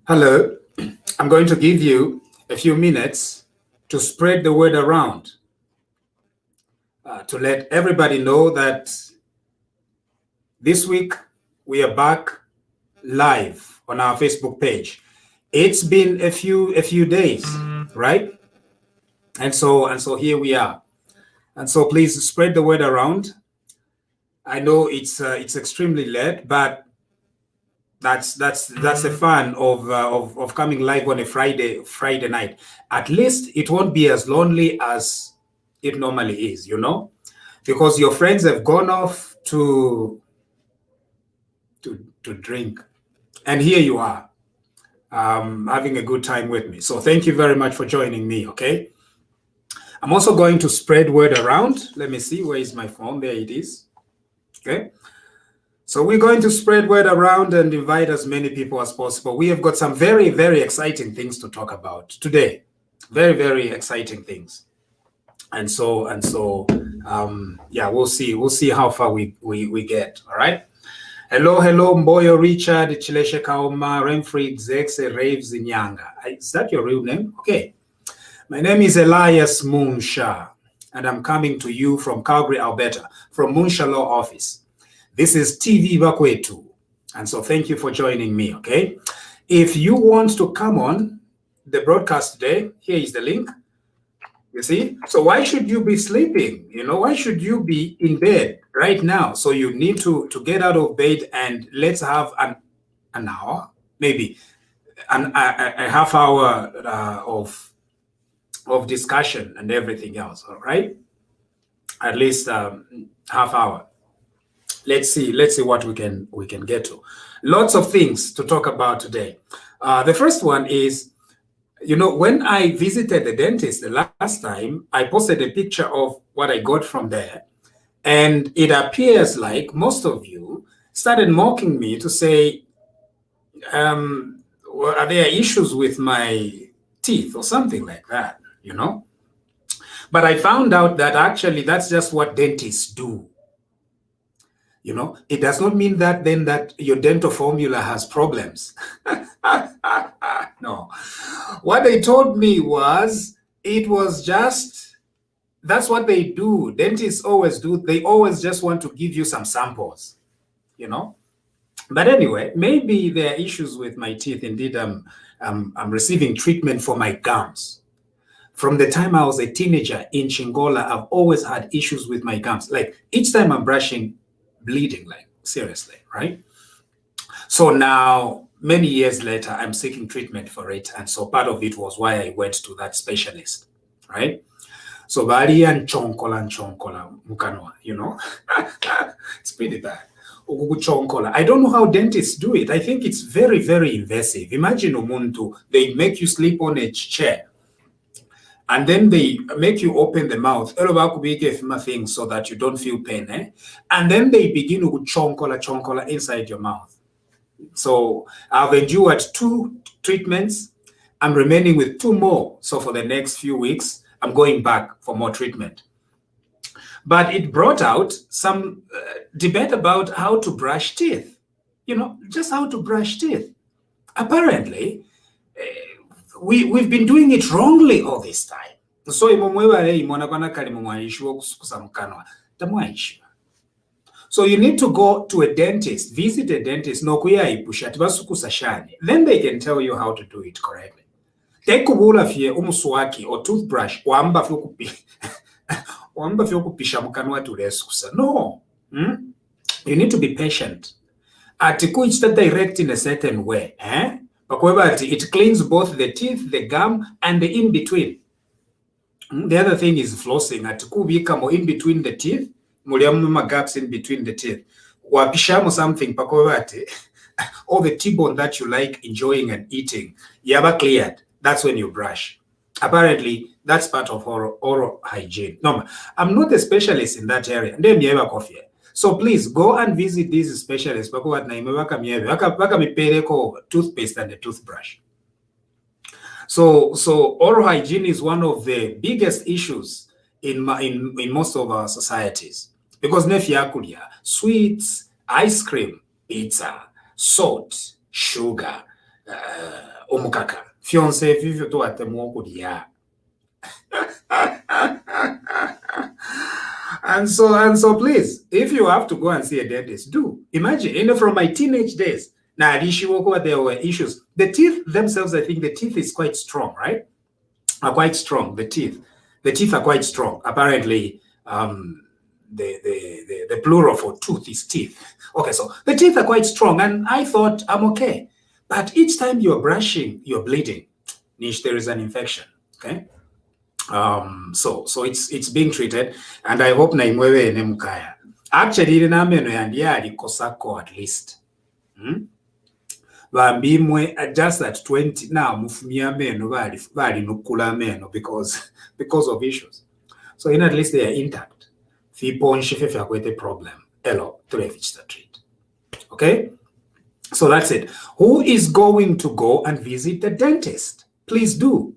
Hello, I'm going to give you a few minutes to spread the word around, to let everybody know that this week we are back live on our Facebook page. It's been a few days, right? And so here we are. And so please spread the word around. I know it's extremely late, but that's the fun of coming live on a Friday night. At least it won't be as lonely as it normally is, because your friends have gone off to drink, and here you are, having a good time with me. So thank you very much for joining me. Okay, I'm also going to spread word around. Let me see, where is my phone? There it is. Okay. So we're going to spread word around and invite as many people as possible. We have got some very, very exciting things to talk about today. Very, very exciting things. And so, yeah, we'll see how far we get. All right. Hello, Mboyo Richard, Chileshe Kaoma, Renfrey, Zexe, Raves Nyanga. Is that your real name? Okay. My name is Elias Munsha, and I'm coming to you from Calgary, Alberta, from Munsha Law Office. This is TV Bakwetu. And so thank you for joining me, okay? If you want to come on the broadcast today, here is the link. You see? So why should you be sleeping? Why should you be in bed right now? So you need to get out of bed and let's have an hour, maybe a half hour of discussion and everything else, all right? At least half hour. Let's see what we can get to. Lots of things to talk about today. The first one is, when I visited the dentist the last time, I posted a picture of what I got from there. And it appears like most of you started mocking me to say, well, are there issues with my teeth or something like that, But I found out that actually that's just what dentists do. It does not mean that then that your dental formula has problems. No. What they told me was, it was just, that's what they do. Dentists always do. They always just want to give you some samples, But anyway, maybe there are issues with my teeth. Indeed, I'm receiving treatment for my gums. From the time I was a teenager in Chingola, I've always had issues with my gums. Like each time I'm brushing, bleeding, like seriously, right? So now, many years later, I'm seeking treatment for it. And so part of it was why I went to that specialist, right? So bari and chonkola mukanwa, it's pretty bad. I don't know how dentists do it. I think it's very, very invasive. Imagine umuntu, they make you sleep on a chair. And then they make you open the mouth, thing so that you don't feel pain. And then they begin to chonkola inside your mouth. So I've endured 2 treatments. I'm remaining with 2 more. So for the next few weeks, I'm going back for more treatment. But it brought out some debate about how to brush teeth. Just how to brush teeth. Apparently, we've been doing it wrongly all this time. So so you need to go to a dentist, visit a dentist, then they can tell you how to do it correctly. Take umuswaki or toothbrush, no. You need to be patient. It's direct in a certain way. It cleans both the teeth, the gum, and the in-between. The other thing is flossing. In between the teeth, gaps in between the teeth. Something, all the T-bone that you like enjoying and eating, yaba cleared. That's when you brush. Apparently, that's part of oral hygiene. No, I'm not a specialist in that area. So please go and visit these specialists. Toothpaste and a toothbrush. So oral hygiene is one of the biggest issues in most of our societies, because sweets, ice cream, pizza, salt, sugar, omukaka fiance vivyo to atemu okulia. And so please, if you have to go and see a dentist, do. Imagine, from my teenage days, now there were issues. The teeth themselves, I think the teeth is quite strong, right? Are quite strong. The teeth are quite strong. Apparently, the plural for tooth is teeth. Okay, so the teeth are quite strong, and I thought I'm okay. But each time you're brushing, you're bleeding. Niche, there is an infection. Okay. So it's being treated, and I hope naimwewe nemukaya. Actually, na meno yandi kosako at least. Bambimwe just at 20 now mufumia meno bali nukula meno because of issues. So in at least they are intact. Fiponshi fefa kwete problem. Elo tulefich the treat. Okay? So that's it. Who is going to go and visit the dentist? Please do.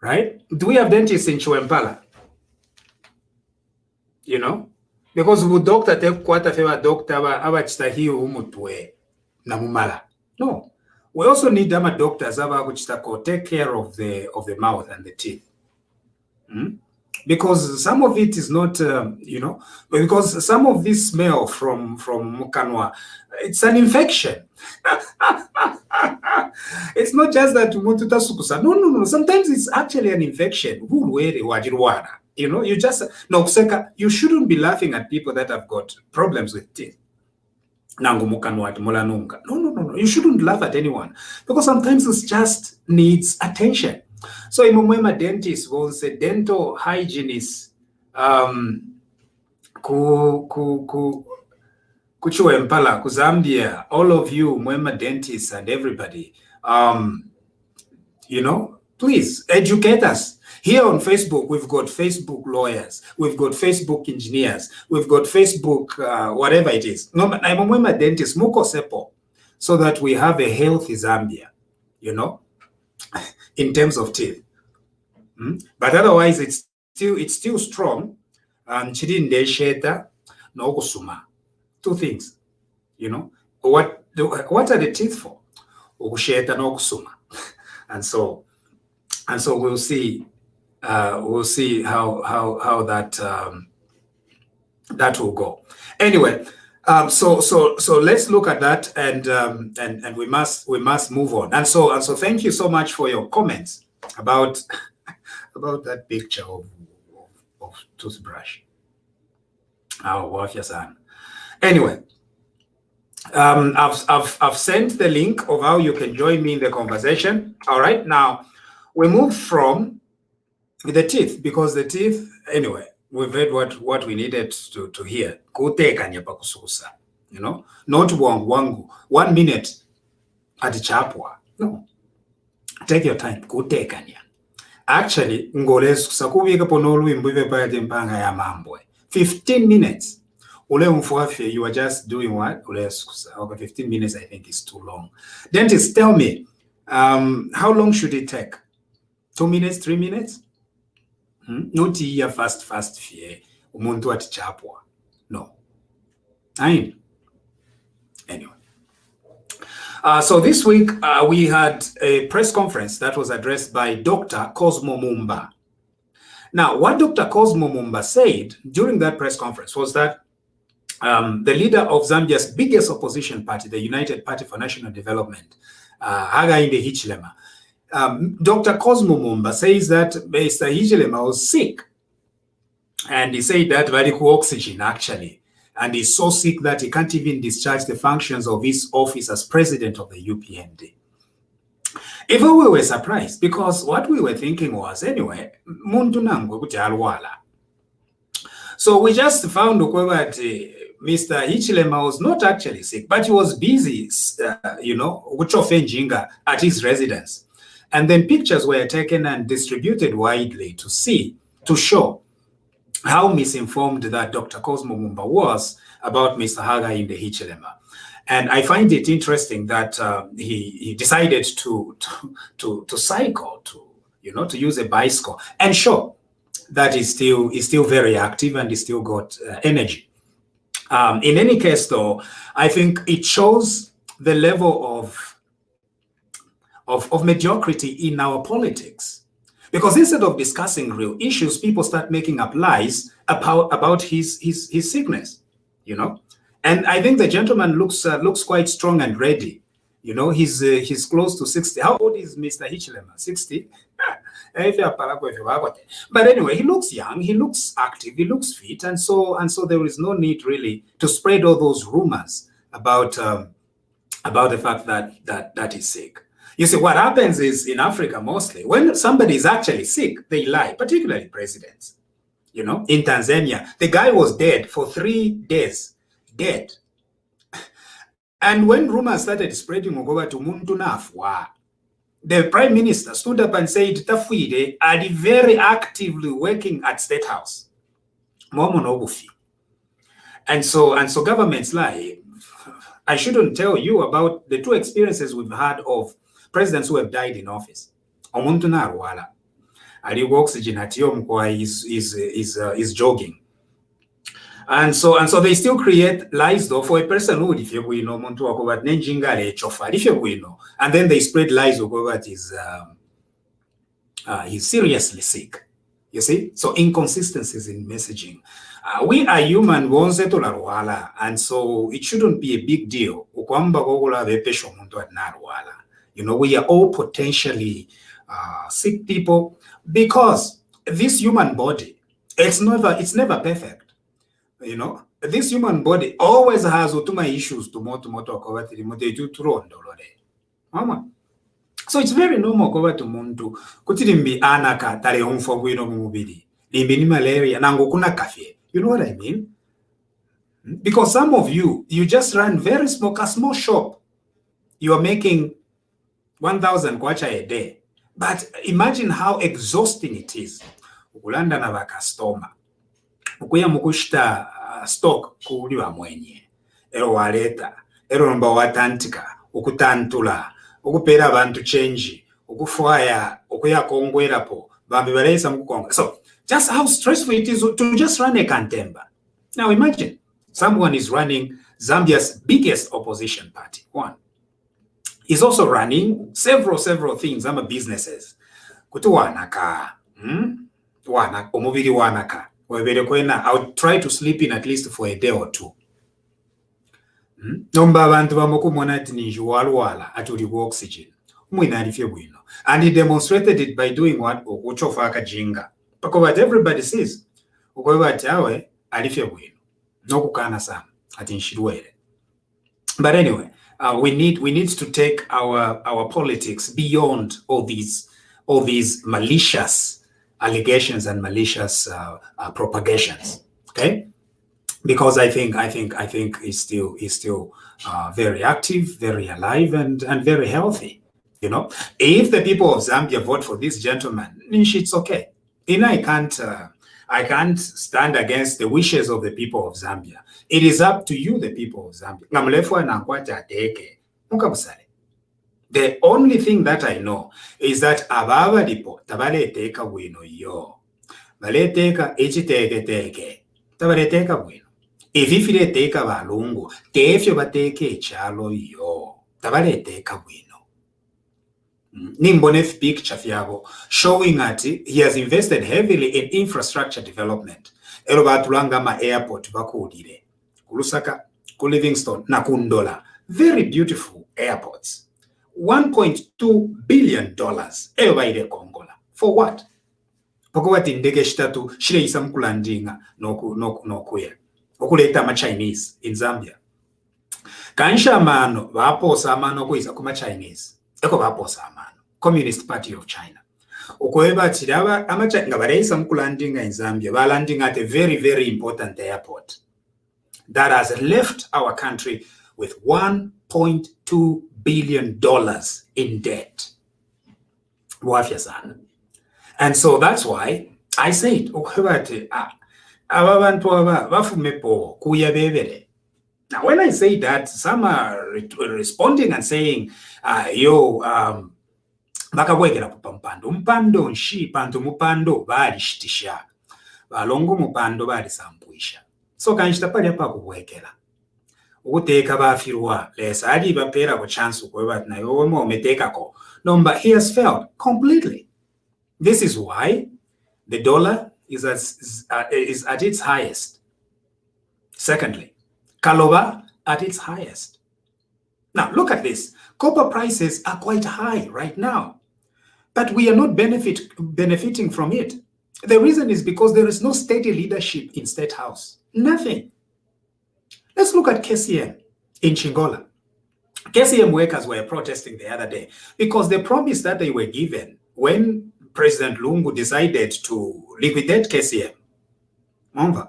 Right? Do we have dentists in Chuempala? You know? Because the doctor take quite a favor doctor abachita hiyo umutwe na mumala. No. We also need dama doctors which take care of the mouth and the teeth. Because some of it is not, because some of this smell from Mukanwa, it's an infection. It's not just that no. Sometimes it's actually an infection. You just you shouldn't be laughing at people that have got problems with teeth. No. You shouldn't laugh at anyone because sometimes it just needs attention. So imumwema dentist was a dental hygienist Kuchuempala, Zambia, all of you, Mwema dentists and everybody, please educate us. Here on Facebook, we've got Facebook lawyers, we've got Facebook engineers, we've got Facebook, whatever it is. No, I'm Mwema dentist, Muko Sepo, so that we have a healthy Zambia, in terms of teeth. But otherwise, it's still strong. Chirinde sheta no kusuma. Two things, what are the teeth for? Usheta no kusuma. And so we'll see how that will go. Anyway, so let's look at that, and we must move on. And so thank you so much for your comments about that picture of toothbrush. Anyway, I've sent the link of how you can join me in the conversation. All right, now we move from the teeth, because the teeth, anyway, we've heard what we needed to hear. Not wangu 1 minute at chapwa. No, take your time. Actually, ngoles sakubika ponolu imbuve pa tempanga ya mambwe. 15 minutes. You are just doing what? Okay, 15 minutes I think is too long. Dentist, tell me, how long should it take? 2 minutes, 3 minutes? Not here fast fear. Umuntu at chapwa. No. Anyway. So this week we had a press conference that was addressed by Dr. Cosmo Mumba. Now, what Dr. Cosmo Mumba said during that press conference was that the leader of Zambia's biggest opposition party, the United Party for National Development, Hakainde Hichilema, Dr. Cosmo Mumba says that Mr. Hichilema was sick. And he said that very cool oxygen, actually. And he's so sick that he can't even discharge the functions of his office as president of the UPND. Even we were surprised, because what we were thinking was, anyway, so we just found that Mr. Hichilema was not actually sick, but he was busy, at his residence. And then pictures were taken and distributed widely to show how misinformed that Dr. Cosmo Mumba was about Mr. Hakainde Hichilema. And I find it interesting that he decided to cycle, to use a bicycle and show that he's still very active and he's still got energy. In any case, though, I think it shows the level of of mediocrity in our politics. Because instead of discussing real issues, people start making up lies about his sickness, you know. And I think the gentleman looks quite strong and ready. You know, he's close to 60. How old is Mr. Hichilema? 60? But anyway, he looks young, he looks active, he looks fit, and so there is no need really to spread all those rumors about the fact that he's sick. You see, what happens is in Africa mostly, when somebody is actually sick, they lie, particularly presidents. You know, in Tanzania, the guy was dead for 3 days, dead. And when rumors started spreading over to muntu nafwa, the prime minister stood up and said, Tafwide are very actively working at State House. And so governments lie. I shouldn't tell you about the 2 experiences we've had of presidents who have died in office. Omuntu narwala. Ali oxygen at yom is jogging. And so they still create lies though for a person who if you know muntu wakobat nenjingale chofa if you know, and then they spread lies about he's seriously sick. You see, so inconsistencies in messaging. We are human, and so it shouldn't be a big deal. You know, we are all potentially sick people because this human body, it's never perfect. You know, this human body always has utuma issues to mama. So it's very normal to muntu kutirimbi anaka tale humfo gwino mumubiri limbi ni malaria nango kuna kafye. You know what I mean? Because some of you just run very small shop. You are making 1,000 kwacha a day. But imagine how exhausting it is. Ukulanda na bakastoma. Ukuya mukushita stock kuuliwa mwenye. Ero waleta. Ero nomba watantika. Ukutantula. Ukupera abantu change. Ukufwaya. Ukuya kongwerapo. Bambi balesa mkukonga. So, just how stressful it is to just run a Kantemba. Now imagine, someone is running Zambia's biggest opposition party. One. He's also running several things. Businesses. Kutu wanaka. Wanaka. Omubiri wanaka. I'll try to sleep in at least for a day or 2. Nomba abantu bamukumona ati ninjuwalwala atuli oxygen. And he demonstrated it by doing what? Ukuchofa akajinga. Because what everybody says, but anyway, we need to take our politics beyond all these malicious allegations and malicious propagations. Okay, because I think he's still very active, very alive, and very healthy. You know, if the people of Zambia vote for this gentleman, it's okay. I can't stand against the wishes of the people of Zambia. It is up to you, the people of Zambia. The only thing that I know is that ababa dipo tabale teka wino yo. Bale teka teke. Tabale teka wino. Ififile teka balungu. Tefyo bateke chalo yo. Tabale teka wino. Nimbonef picture fiabo showing that he has invested heavily in infrastructure development. Erobatulanga ma airport bakudire. Kulusaka, ku Livingstone, na Kundola. Very beautiful airports. $1.2 billion. Erobaire Kongola. For what? Pokowati ndege shitatu shire isamkulandinga no kuya. Okuleta ma Chinese in Zambia. Kansha mano vaposa mano kuiza kuma Chinese. Eko vaposa mano. Communist Party of China. Okweba chiraba nga bareisa mkulandinga in Zambia. Balanding at a very, very important airport that has left our country with $1.2 billion in debt. And so that's why I said, now when I say that, some are responding and saying, bakawegera kupampando mpando nshi pantu mupando bali shitisha balongo mupando bali sampuisha so kanjita pali apa kuwekera ukuteka bafirwa lesa ali bapera ko chance kweba nayo wema umeteka ko. No, but he has failed completely. This is why the dollar is at its highest. Secondly, Kaloba at its highest. Now, look at this. Copper prices are quite high right now, but we are not benefiting from it. The reason is because there is no steady leadership in State House. Nothing. Let's look at KCM in Chingola. KCM workers were protesting the other day because the promise that they were given when President Lungu decided to liquidate KCM. Remember?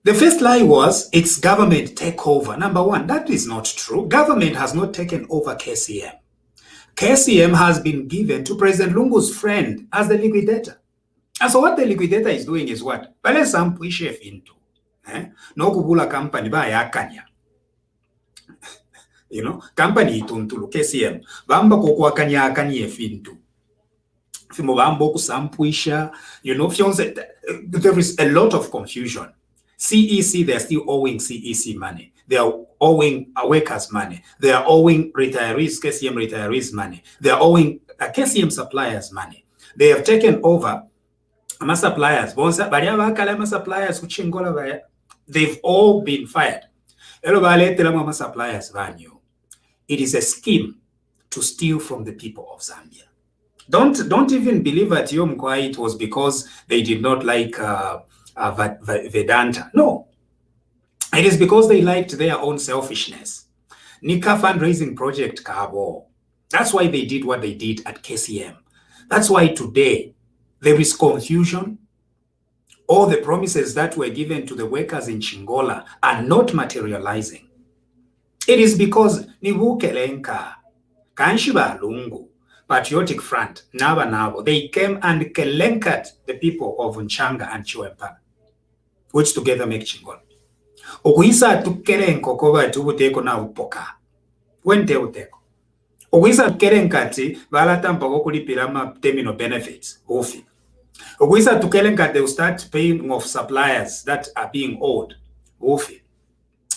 The first lie was it's government takeover. Number one, that is not true. Government has not taken over KCM. KCM has been given to President Lungu's friend as the liquidator. And so what the liquidator is doing is what? Bale sampu chef into. No kubula company ba yakanya. You know, company ituntulu KCM. Bamba kokwa kanya akanye fintu. Fimo bambo kusampuisha. You know, there is a lot of confusion. CEC, they're still owing CEC money. They are owing workers money. They are owing retirees, KCM retirees money. They are owing KCM suppliers money. They have taken over my suppliers. They've all been fired. It is a scheme to steal from the people of Zambia. Don't even believe at Yomkwa it was because they did not like Vedanta. No. It is because they liked their own selfishness. Nika fundraising project Kabo. That's why they did what they did at KCM. That's why today there is confusion. All the promises that were given to the workers in Chingola are not materializing. It is because Nibukelenka, Kanshiba Lungu, Patriotic Front, Nabo, they came and kelenkat the people of Nchanga and Chiwempa, which together make Chingola. Okuisa tukelenko koba tubuteko na upoka. Wente uteko. Okuisa tukelenkati valatampa kulipira terminal benefits. Ofi. Okuisa tukelenkati they will start paying off suppliers that are being owed. Ofi.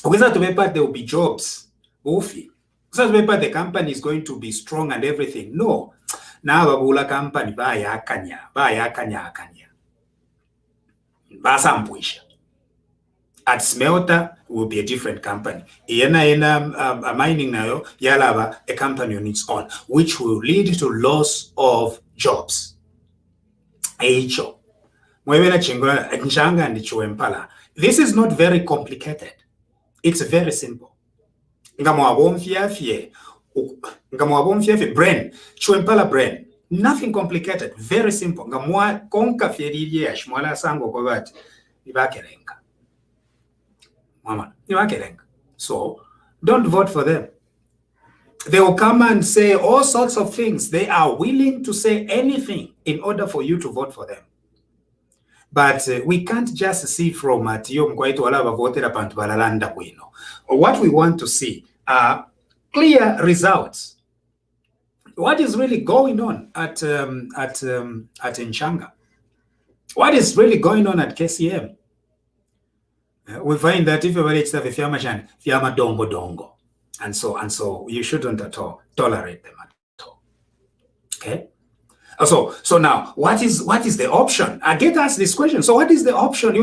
Okuisa tumepa there will be jobs. Ofi. Okuisa tumepa the company is going to be strong and everything. No. Na babula company ba yakanya akanya. Basampuisha. At smelter will be a different company. Mining nayo yalaba a company on its own, which will lead to loss of jobs. This is not very complicated. It's very simple. Brain, Chiwempala brain. Nothing complicated. Very simple. So don't vote for them. They will come and say all sorts of things. They are willing to say anything in order for you to vote for them. But we can't just see from what we want to see are clear results. What is really going on at Nchanga? What is really going on at KCM? We find that if everybody have a fiama dongo, and so you shouldn't at all tolerate them at all. Okay. So now, what is the option? I get asked this question. So what is the option?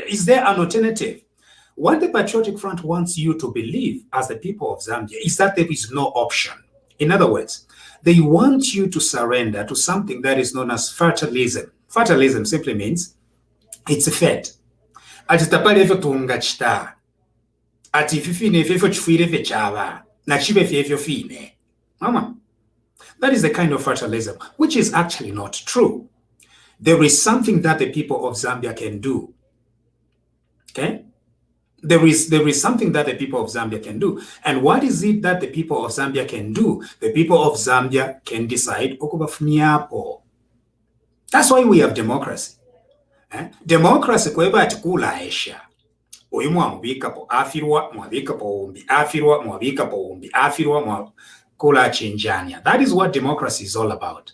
Is there an alternative? What the Patriotic Front wants you to believe as the people of Zambia is that there is no option. In other words, they want you to surrender to something that is known as fatalism. Fatalism simply means it's a fate. Ati tapale fe tunga chita. Ati fifine fefo chfuire fe chava. Na chibe fefo fine. Mama. That is the kind of fatalism, which is actually not true. There is something that the people of Zambia can do. Okay? There is something that the people of Zambia can do. And what is it that the people of Zambia can do? The people of Zambia can decide. That's why we have democracy. Democracy kweba atikula esha. Oyu mwabika po afirwa mwabika po umbi afirwa mwabika po umbi afirwa mwakula chinjania. That is what democracy is all about.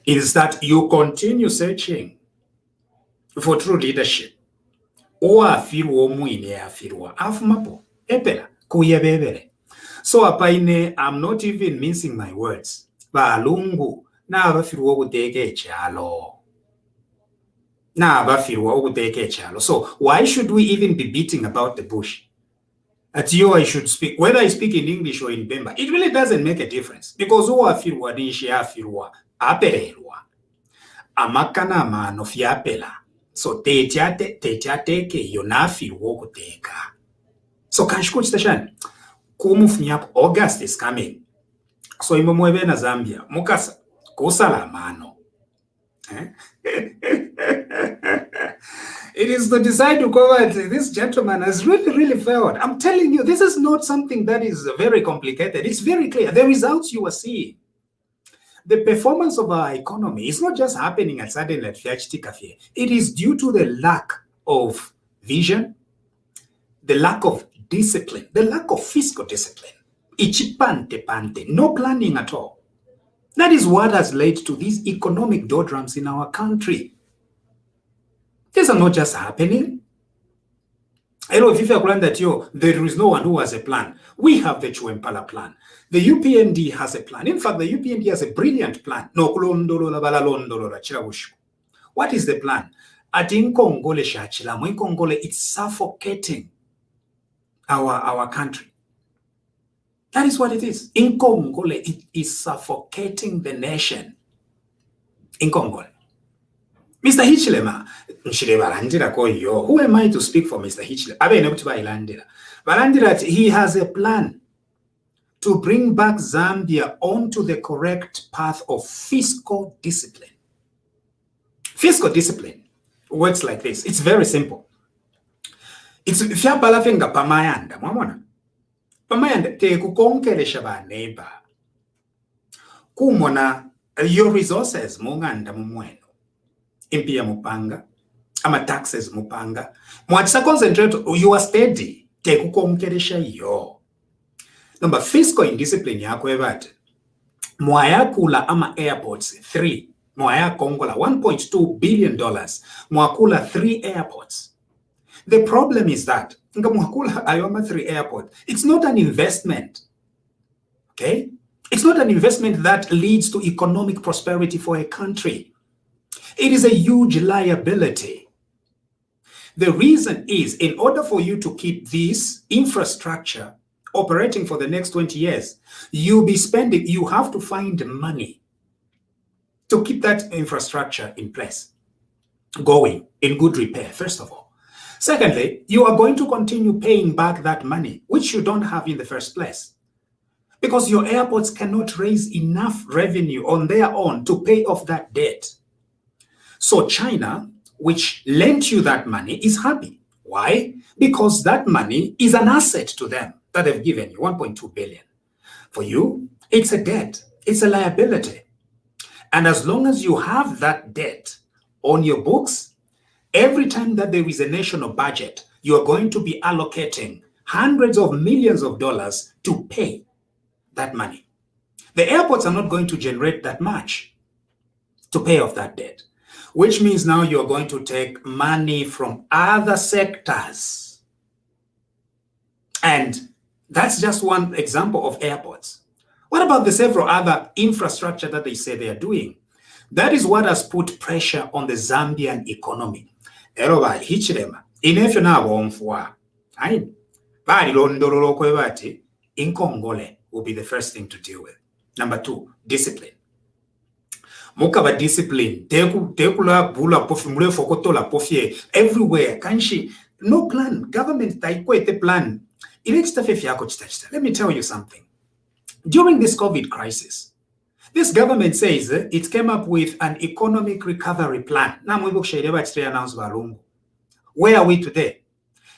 It is that you continue searching for true leadership. oafirwa omwine afirwa afumapo epera kuyebebere. So apaine, I'm not even mincing my words. Balungu na abafirwa okuteka ekyalo. So why should we even be beating about the bush? At you, I should speak, whether I speak in English or in Bemba, it really doesn't make a difference. Because oafirwa nishi afirwa apererwa. Amakana mano fiapela. So tetyateke yonafirwa okuteka. So kanshikuchitashani. Kumufunyap August is coming. So imomwebe na Zambia. Mukasa kusala mano. It is to decide to go out. This gentleman has really failed. I'm telling you, this is not something that is very complicated. It's very clear. The results you are seeing. The performance of our economy is not just happening at sudden at Fiachti Cafe. It is due to the lack of vision, the lack of discipline, the lack of fiscal discipline. Ichipante, no planning at all. That is what has led to these economic doldrums in our country. These are not just happening. I know if you are that there is no one who has a plan. We have the Chuempala plan. The UPND has a plan. In fact, the UPND has a brilliant plan. What is the plan? At Inkongole Shachila, Inkongole, it's suffocating our country. That is what it is. In Congole, it is suffocating the nation. In Congole. Mr. Hichilema, who am I to speak for Mr. Hichilema? He has a plan to bring back Zambia onto the correct path of fiscal discipline. Fiscal discipline works like this. It's very simple. It's Fiabalafinga Pamayanda, Mamona. Pamayanda te kukonkeresha ba neighbor. Kumona your resources munganda mumweno. Impia mupanga. Ama taxes mupanga. Mwatisa concentrate you are steady. Te kukonkeresha yo. Number fiscal indiscipline yako ebate. Mwayakula ama airports 3. Mwaya Kongola $1.2 billion. Mwakula 3 airports. The problem is that Ayoma 3 airport, it's not an investment. Okay? It's not an investment that leads to economic prosperity for a country. It is a huge liability. The reason is, in order for you to keep this infrastructure operating for the next 20 years, you have to find money to keep that infrastructure in place, going in good repair, first of all. Secondly, you are going to continue paying back that money, which you don't have in the first place, because your airports cannot raise enough revenue on their own to pay off that debt. So China, which lent you that money, is happy. Why? Because that money is an asset to them that they've given you, 1.2 billion. For you, it's a debt. It's a liability. And as long as you have that debt on your books, every time that there is a national budget, you are going to be allocating hundreds of millions of dollars to pay that money. The airports are not going to generate that much to pay off that debt, which means now you're going to take money from other sectors. And that's just one example of airports. What about the several other infrastructure that they say they are doing? That is what has put pressure on the Zambian economy. Eroba Hichilema, inefyo na womfwa. Bari londololo kwebati, Inkongole will be the first thing to deal with. Number 2, discipline. Mukaba discipline, tekula bula pofi, mule fokotola pofi, everywhere, kanshi, no plan, government taikwete plan. Let me tell you something. During this COVID crisis, this government says it came up with an economic recovery plan. Where are we today?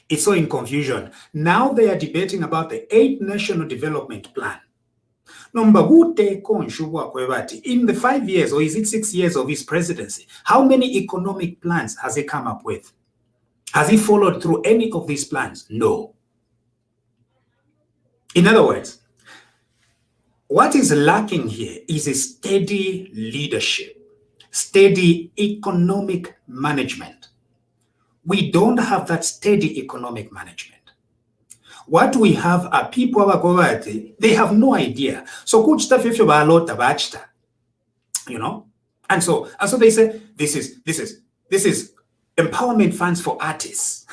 It's all in confusion. Now they are debating about the 8th National Development Plan. In the 5 years, or is it 6 years of his presidency, how many economic plans has he come up with? Has he followed through any of these plans? No. In other words, what is lacking here is a steady leadership, steady economic management. We don't have that steady economic management. What we have are people they have no idea. So you know, and so they say this is empowerment funds for artists.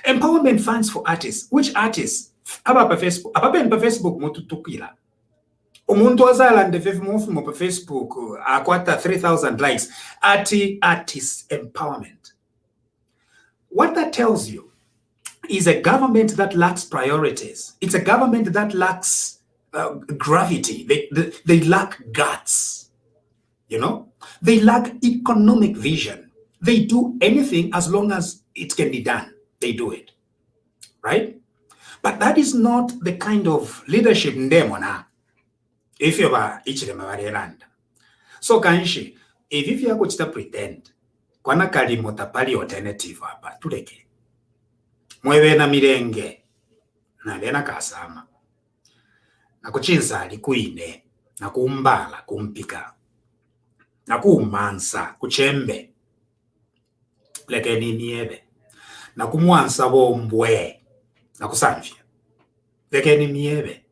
Empowerment funds for artists. Which artists? Aba Facebook mututukila. Umuntu azalande mu Facebook akwata 3,000 likes. Artist empowerment. What that tells you is a government that lacks priorities. It's a government that lacks gravity. They lack guts. You know, they lack economic vision. They do anything as long as it can be done. They do it, right? But that is not the kind of leadership ndemona. If you are ichiremavarelanda. So kanshi, if you are going to pretend, kwana kalimota pali alternative hapa tuleke. Mwewe na mirenge na lena kasama. Na kuchinza likuine na kuumbala kumpika. Na kuumansa kuchembe. Leke ni miebe. Na kumwansa bombwe. Na kusanfia. Leke ni miebe.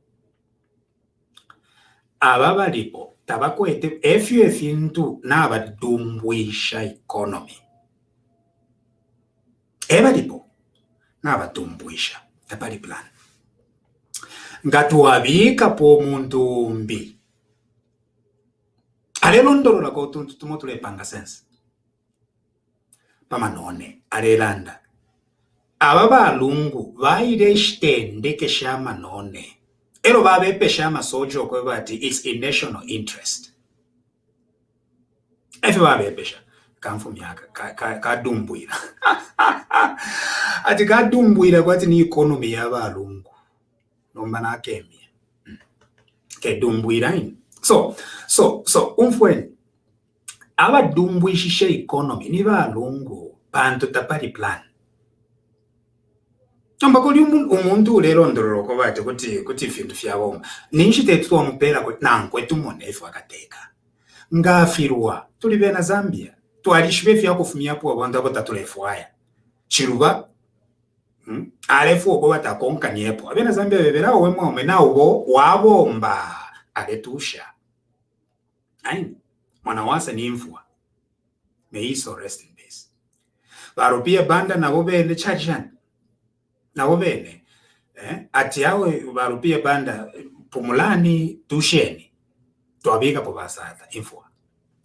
Ababa lipo tabakwete efyu n'abadumbwisha economy. Eba lipo n'abadumbwisha tapali plan. Ngatuwabika po muntu mbi. Alelondolola ko tumotule panga sense. Pamanone alelanda. Ababa lungu vaire shtende keshama none. Ero babe peshama sojo kwa ati it's in national interest. Efe babe pesha kamfumi kadumbuira. Ati kadumbuira kwati ni economy y'abalungu. Nomba na kemia. Kedumbuira in. So umfweni abadumbuishishe economy ni balungu bantu tapali plan. Ambakoli umuntu ulelondololo ko bati kuti fintu fyaboma ninshite twomupera ko nankwe tumone ifu akateka ngafirwa tuli bena Zambia twalishwe fya kufumia po abantu abatatulefuaya chiruba alefu ogo batakonka nyepo abena Zambia bebera owemwe omena ubo wabomba aletusha aini mwana wasa ni mfua may he so rest in peace baropia banda na bobene chachan na wobene ati yawe barupia banda pumulani tusheni twabika po basata info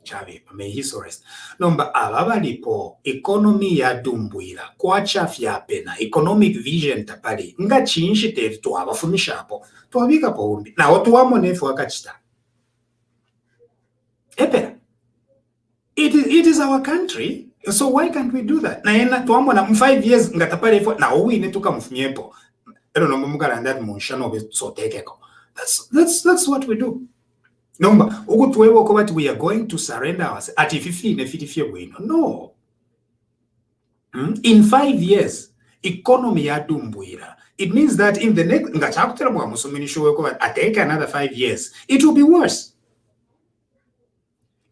chavi may he so rest nomba ababalipo economy ya dumbuira kwacha fyapena economic vision tapali nga chinshi te twabafumisha hapo twabika po umbi na watu wamone fo akachita epera it is our country. So why can't we do that? Na yena tuamona 5 years ngatapale ifo na uwine tukamfumyepo. Ero no mugaranda munshano be sotekeko. That's what we do. Nomba ukutwewo ko bati we are going to surrender ourselves at 50 bwino. No. In 5 years economy ya dumbuira. It means that in the next ngachakutela mwa musuminisho ko atake another 5 years. It will be worse.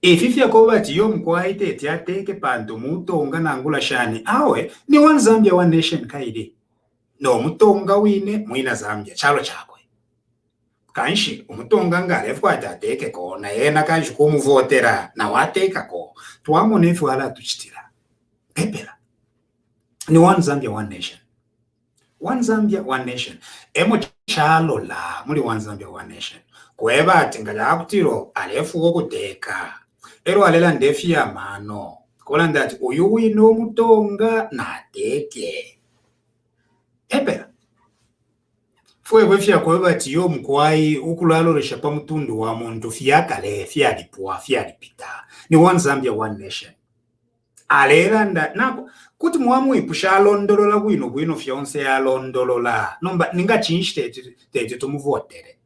Ififia ko bati yo mkwaite tiateke panto mutonga na ngula shani awe ni one Zambia one nation kaide no mutonga wine mwina Zambia chalo chakwe kanshi umutonga ngale fwata ateke ko na yena kanshi kumuvotera na wateka ko twamone fwala tuchitira pepera ni one Zambia one nation emo chalo la muri one Zambia one nation kweba atingala akutiro alefu kokuteka ero alela ndefia mano kola ndati uyu wino mutonga na teke epera fwe bwefia kweba tiyo mkwai ukulaloresha pa mutundu wa muntu fiakale fialipua fialipita ni one Zambia one nation alela nako kuti muamu ipusha londolola bwino fyonse ya londolola nomba ninga chinshi tete tumuvotere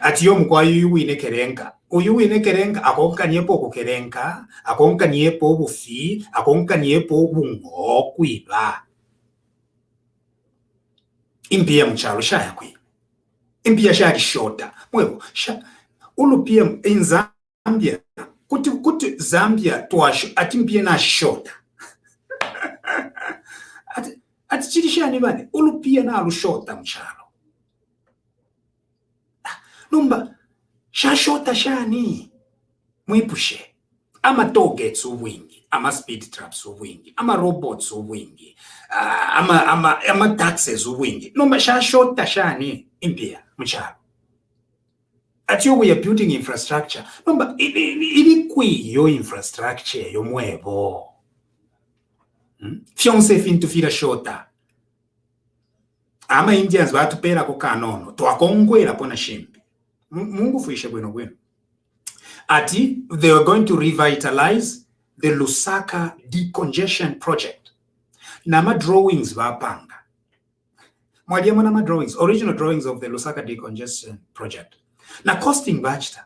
ati yo mkwai uwine kerenka uyuwine kerenka akonka niepo kukerenka akonka niepo bufi akonka niepo bungo kwiba impia mchalo shaya kwi impia shaya shota mwebo ulupia in Zambia kuti Zambia twasho atimpie na shota ati chirishani bane ulupia na alushota mchalo numba shashota shani mwipushe ama targets uwingi ama speed traps uwingi ama robots uwingi ama taxes uwingi numba shashota shani impia mchalo ati we are building infrastructure numba ili kwiyo infrastructure yomwebo fyonse fintu fira shota ama Indians batupera ko kanono twakongwera pona shimbi Mungu fuishe bwino ati they are going to revitalize the Lusaka decongestion project nama drawings bapanga mwalimu nama drawings original drawings of the Lusaka decongestion project na costing budget.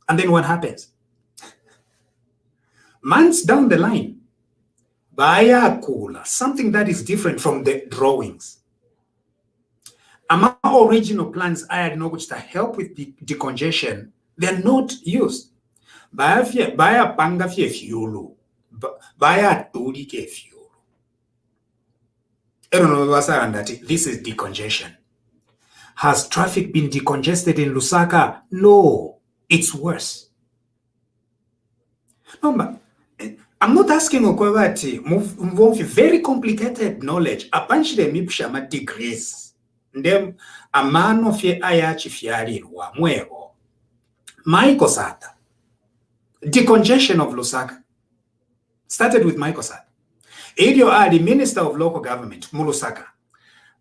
And then what happens? Months down the line, baya kula, something that is different from the drawings. Ama original plans I had no which to help with the decongestion, they're not used. Baya panga fie fuelu, baya tuli ke fuelu. I don't know what this is decongestion. Has traffic been decongested in Lusaka? No, it's worse. No, I'm not asking okwabati move very complicated knowledge. Apanchile mipshama degrees. Ndem amano fye ayachi fyali wa mwego. Maiko Sata. Decongestion of Lusaka started with Maiko Sata. Edio Ali, Minister of Local Government, Mulusaka.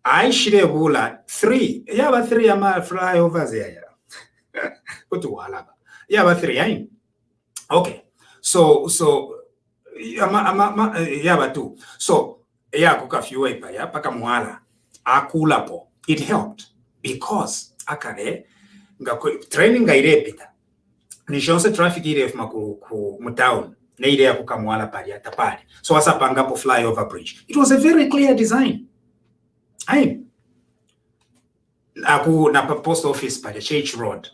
I should have three. Yeah, but three ama flyovers there. Yeah, but three. Okay. So yeah, but two. So yeah, kuka fiwe pa ya paka muala akula po. It helped because akare training gairepita. Nishonse traffic iref maku mutaun. Ne ide ya kuka muala pali ya tapali. So asapanga po flyover bridge. It was a very clear design. Aku na post office pale Church Road.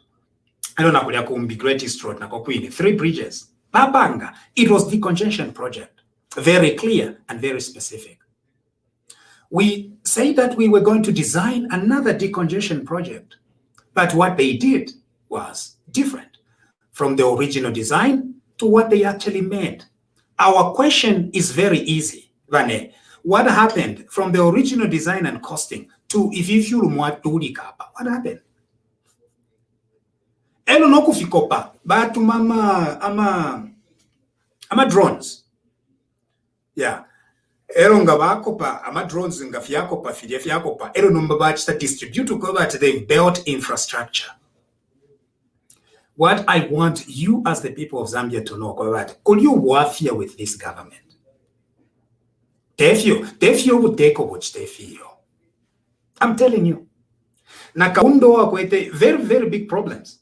I don't know kumbi Greatest Road na Kokwini. 3 bridges. Babanga. It was decongestion project. Very clear and very specific. We say that we were going to design another decongestion project. But what they did was different from the original design to what they actually made. Our question is very easy, Vane. What happened from the original design and costing to if you what happened? Elo no kufikopa, but ama drones. Yeah. Elo ngabakopa, ama drones ngafiakopa, fiakopa. Elo number batch distribute to cover they've built infrastructure. What I want you as the people of Zambia to know, could you warfare with this government? Tefio would take over Tefio. I'm telling you. Nakaundo akwete very, very big problems.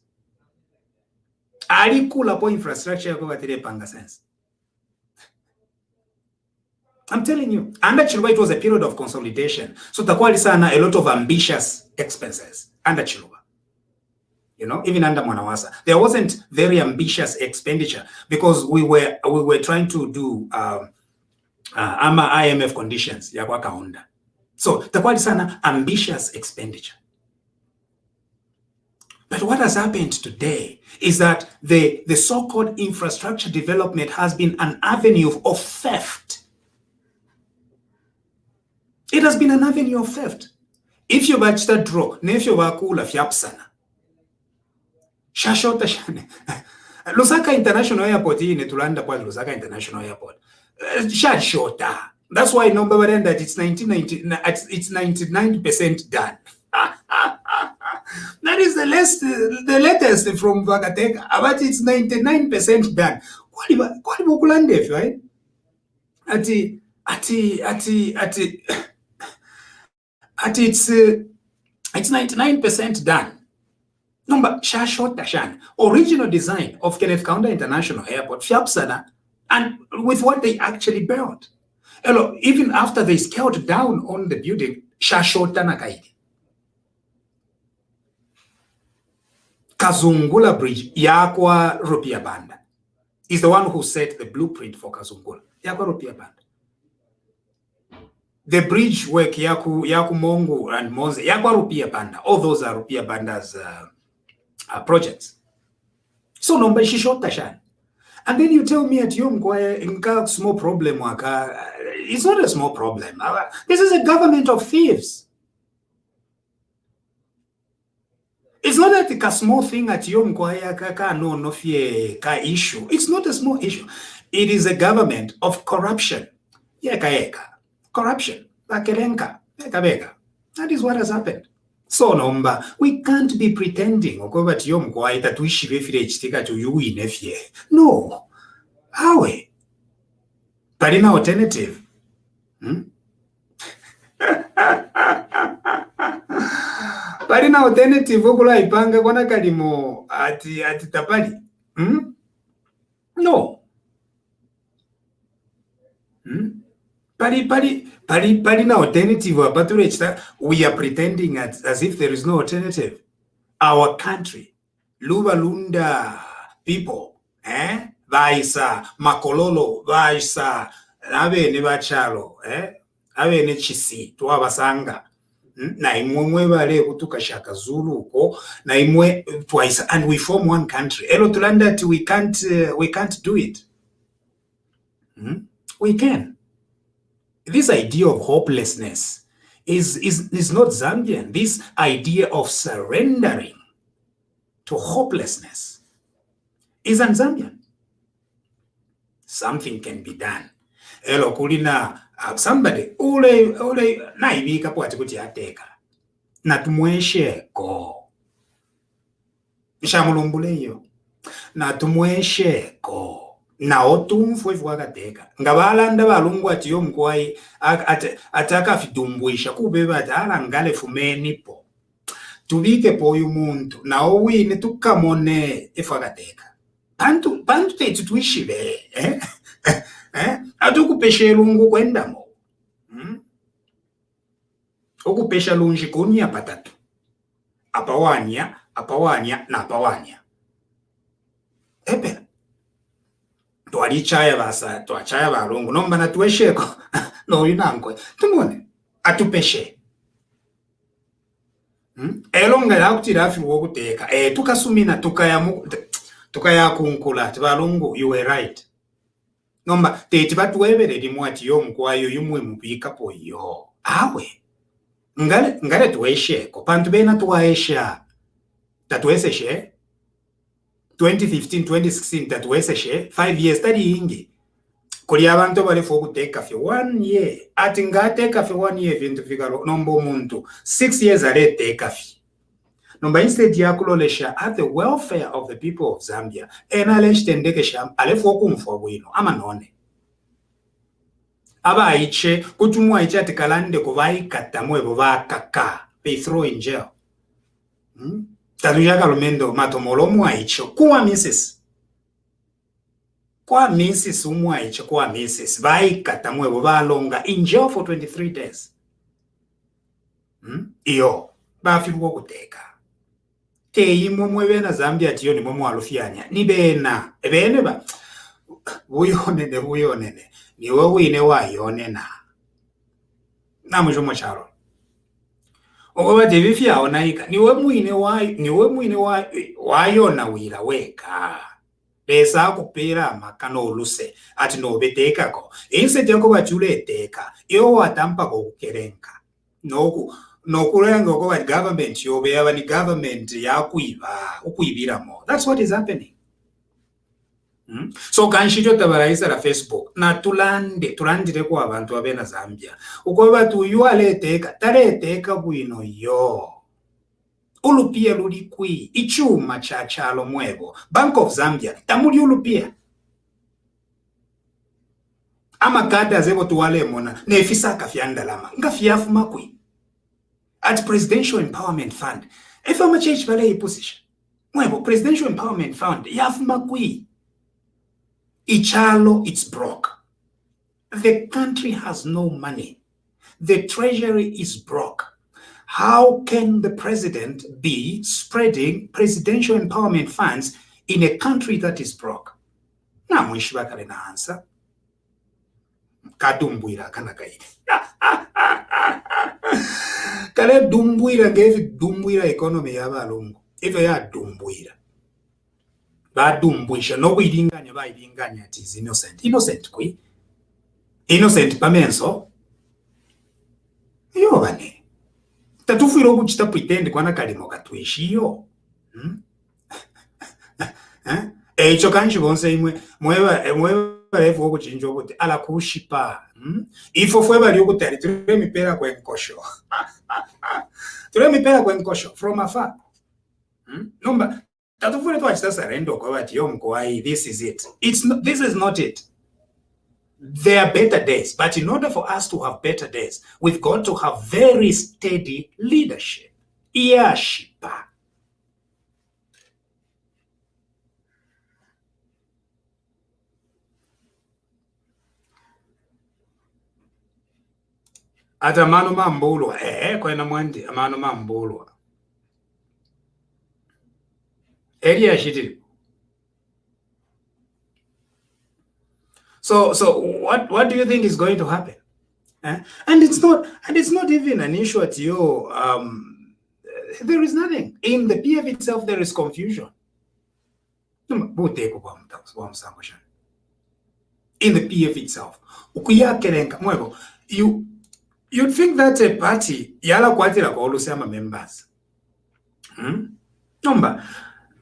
Ali kula po infrastructure kwa tire panga sense. I'm telling you. And actually, it was a period of consolidation. So takwali sana a lot of ambitious expenses. Under Chiluba. You know, even under Mwanawasa. There wasn't very ambitious expenditure because we were trying to do ama IMF conditions ya kwa kaunda. So takwali sana ambitious expenditure. But what has happened today is that the so-called infrastructure development has been an avenue of theft. It has been an avenue of theft. If you watch that draw, nefyo wakula fyapsana. Shashota shane. Lusaka International Airport hii netulanda kwa Lusaka International Airport. Shashota. That's why number one that it's 99% done. That is the latest from Vakateka, but it's 99% done. Kwali bukulande, right? It's 99% done. Number Shashota Shan, original design of Kenneth Kaunda International Airport, Fiapsana, and with what they actually built. Hello, even after they scaled down on the building, Shashota Nakaidi. Kazungula Bridge, Yakwa Rupia Banda. is the one who set the blueprint for Kazungula. Yakwa rupia banda. The bridge work yaku Mongu and Moze, yakwa rupia banda. All those are rupia banda's projects. So nomba shishota shan. And then you tell me at Yom Kwa small problem waka. It's not a small problem. This is a government of thieves. It's not like a small thing at Yom Kwa no fear issue. It's not a small issue. It is a government of corruption. Corruption. That is what has happened. So nomba, we can't be pretending that we shive to you in FA. No. How? But in alternative. But in alternative, okula ipanga kwana kalimo ati tapali. No. Pari na alternative, we are pretending as if there is no alternative. Our country, Lubalunda people, Vaisa, Makololo, Vaisa, Ave Nebachalo, Ave Nechisi, Tuavasanga, Naimwe Vale, Utukashaka Zulu, Naimwe twice, and we form one country. Elotulanda, we can't do it. We can. This idea of hopelessness is not Zambian. This idea of surrendering to hopelessness is un-Zambian. Something can be done. Elo kulina somebody ule naibika po atikuti ateka na tumweshe ko nshamulumbule hiyo na tumweshe ko na otumfwe fwakateka ngabalanda balungu ati yomkwai ataka fitumbuisha kubeba atala ngale fumeni po tubike po umuntu na owine tukamone efwakateka bantu tetu tuishibe atukupeshe lungu kwendamo okupesha lunji kunia patatu apawanya na apawanya epe twalichaya basa twachaya balungu nomba natuesheko no yinankwe tumone atupeshe elonga yakutirafi wokuteka tukasumina tukayakunkula tibalungu you were right nomba teti batuwebere limwati yomkwayo yumwe mubika po yo awe ngale tuesheko pantu bena tuwaesha tatueseshe 2015 2016 tatueseshe 5 years tali ingi kuli abantu balifo kuteka fe 1 year ati ngateka fe 1 year vintu fikalo nombo muntu 6 years aleteka fe nomba instead ya kulolesha at the welfare of the people of Zambia enaleshtendekesha alefo kumfwa bwino ama none aba aiche kutumwa aiche atikalande kubai katamwe bobakaka they throw in jail taduya kalumendo matomolomu aiche kwa Mrs. umwaiche kwa Mrs. bai katamwe bobalonga in jail for 23 days iyo bafirwa kuteka teimwe mwebena Zambia tiyo ni mwe alufyanya ni bena bene ba buyonene niwe wine wayonena namujomo charo oba devifya onaika niwe mwine wayona wira weka besa kupera makano oluse ati no betekako instead yako bachuleteka iyo watampa kokukerenka nokulenga kwa government yobe yaba ni government ukuibiramo. That's what is happening. So kanshito tabaraisa la Facebook na tulandire kwa abantu abena Zambia uko batu yualeteka taleteka bwino yo ulupia lulikwi ichuma cha chalo mwebo Bank of Zambia tamuli ulupia ama kada zebo tuwale mona nefisa kafyanda lama ngafyafu makwi at Presidential Empowerment Fund if I'm a change vale position mwebo Presidential Empowerment Fund yafu makwi ichalo it's broke. The country has no money. The treasury is broke. How can the president be spreading presidential empowerment funds in a country that is broke? Na mwishiba kale na answer. Kadumbuira kana kaide. Kale dumbuira ngevi dumbuira economy y'abalungu. Ife ya dumbuira. Badumbuisha no kuyilinganya bayilinganya ati is innocent. Innocent kwi. Innocent pamenso. Yo bane. Tatufira okuchita pretend kwana kalimo katwishiyo. Echo kanchi bonse imwe refu okuchinja okuti ala kushipa. Ifo fwe bali okutali ture mipera kwenkosho. Ture mipera kwenkosho from afar. Numba tatufure twachita sarendo kwa bati yo mkwai, this is it. This is not it. There are better days, but in order for us to have better days, we've got to have very steady leadership. Iyashipa. Ata mano mambulwa, kwena mwandi, mano mambulwa. Area shitty. So what do you think is going to happen? And it's not even an issue at you. There is nothing. In the PF itself, there is confusion. In the PF itself. You'd think that a party, yala kwatira kwa olusema members. Nomba,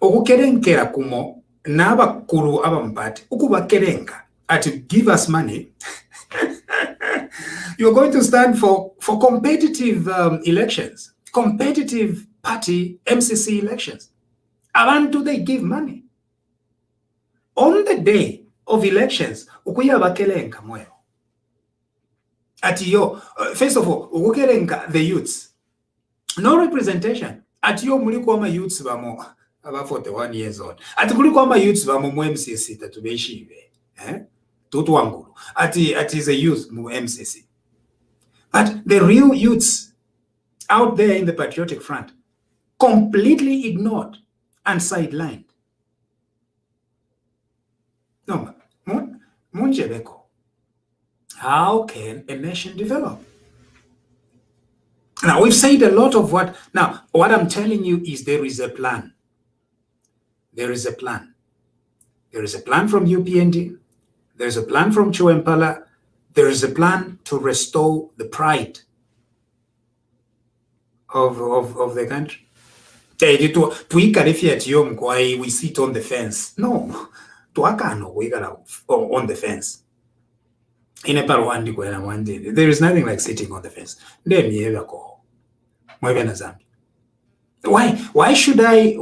ukukerenkera kumo, na abakuru abampati, ukubakerenka, to give us money, you're going to stand for competitive elections, competitive party MCC elections. Abantu they give money. On the day of elections, ukuya bakerenka moyo. At yo, first of all, ukukerenka the youths. No representation. At yo mulikuwa youths bamo about 41 years old. At kulikuwa youths bamo mu MCC tatubeshiwe. Tutu wangulu. At is a youth mu MCC. But the real youths out there in the patriotic front completely ignored and sidelined. No, munjebeko. How can a nation develop? Now, we've said a lot of what I'm telling you is there is a plan. There is a plan. There is a plan from UPND. There's a plan from Chuempala. There is a plan to restore the pride of the country. We sit on the fence. No. On the fence. There is nothing like sitting on the fence. Why should I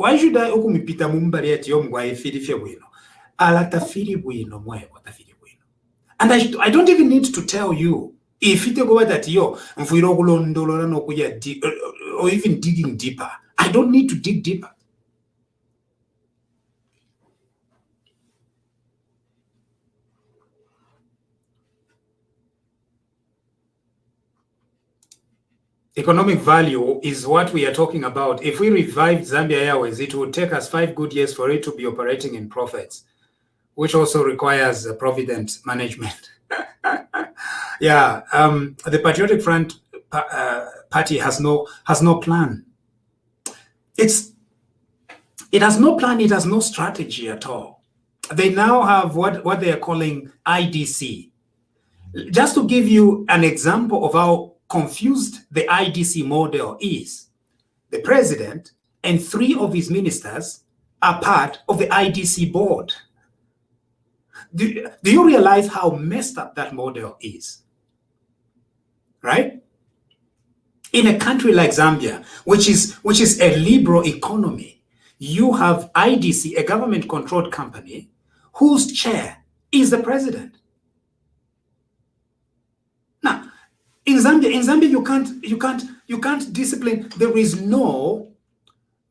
ukumipita mumbari ati yo mgwa ifirifye bwino? Ala tafiri bwino mwe watafiri bwino. And I don't even need to tell you if ite go that yo mfuiro kulondolola no kuya or even digging deeper. I don't need to dig deeper. Economic value is what we are talking about. If we revived Zambia Airways, it would take us 5 good years for it to be operating in profits, which also requires provident management. Yeah, the Patriotic Front Party has no plan. It has no plan. It has no strategy at all. They now have what they are calling IDC. Just to give you an example of how confused the IDC model is, the president and 3 of his ministers are part of the IDC board. Do you realize how messed up that model is? Right? In a country like Zambia, which is a liberal economy, you have IDC, a government-controlled company, whose chair is the president. Now, in Zambia, you can't discipline. There is no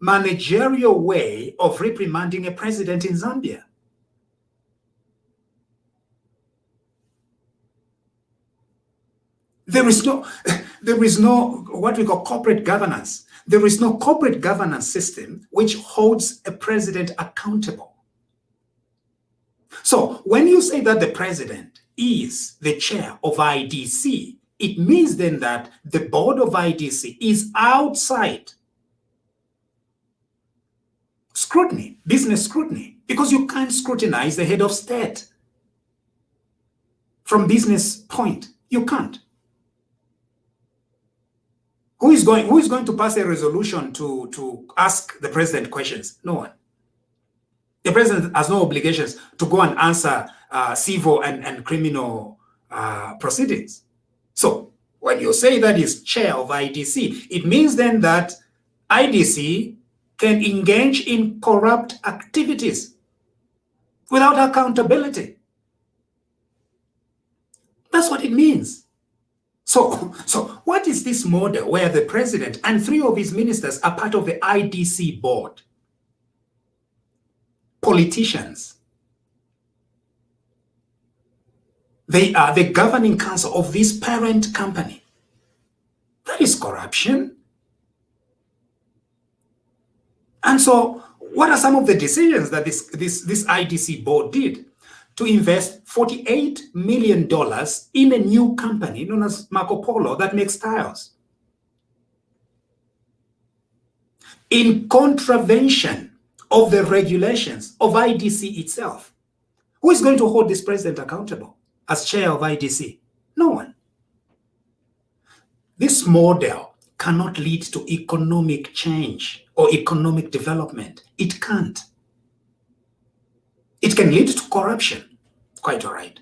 managerial way of reprimanding a president in Zambia. There is no what we call corporate governance. There is no corporate governance system which holds a president accountable. So when you say that the president is the chair of IDC, it means then that the board of IDC is outside scrutiny, business scrutiny, because you can't scrutinize the head of state from business point. You can't. Who is going to pass a resolution to ask the president questions? No one. The president has no obligations to go and answer civil and criminal proceedings. So when you say that is chair of IDC, it means then that IDC can engage in corrupt activities without accountability. That's what it means. So what is this model where the president and 3 of his ministers are part of the IDC board? Politicians. They are the governing council of this parent company. That is corruption. And so what are some of the decisions that this IDC board did? To invest $48 million in a new company known as Marco Polo that makes tiles. In contravention of the regulations of IDC itself. Who is going to hold this president accountable as chair of IDC? No one. This model cannot lead to economic change or economic development. It can't. It can lead to corruption, quite all right.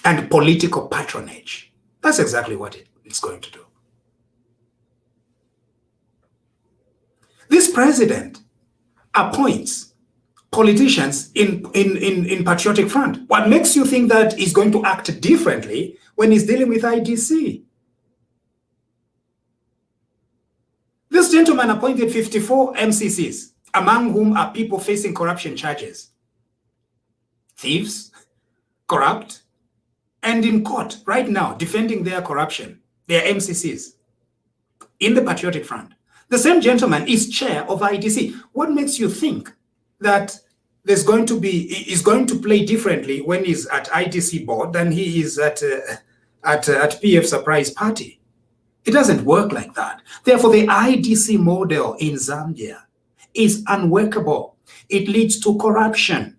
And political patronage. That's exactly what it's going to do. This president appoints politicians in Patriotic Front. What makes you think that he's going to act differently when he's dealing with IDC? This gentleman appointed 54 MCCs, among whom are people facing corruption charges. Thieves, corrupt, and in court right now defending their corruption. They are MCCs in the Patriotic Front. The same gentleman is chair of IDC. What makes you think that is going to play differently when he's at IDC board than he is at PF surprise party? It doesn't work like that. Therefore, the IDC model in Zambia is unworkable. It leads to corruption.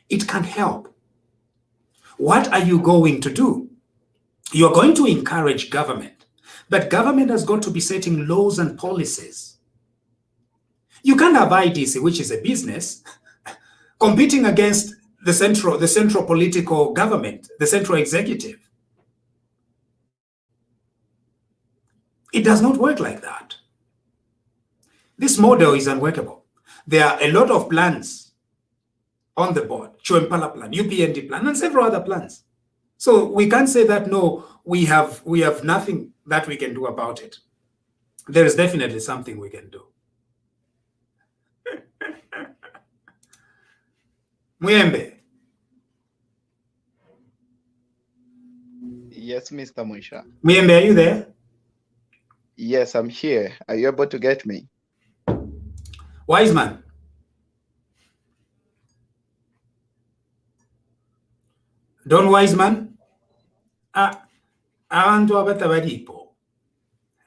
It can't help. What are you going to do? You're going to encourage government, but government has got to be setting laws and policies. You can't have IDC, which is a business, competing against the central political government, the central executive. It does not work like that. This model is unworkable. There are a lot of plans on the board, Chuempala plan, UPND plan, and several other plans. So we can't say that, no, we have nothing that we can do about it. There is definitely something we can do. Muyembe. Yes, Mr. Muisha. Muyembe, are you there? Yes, I'm here. Are you able to get me? Wiseman. Don Wiseman?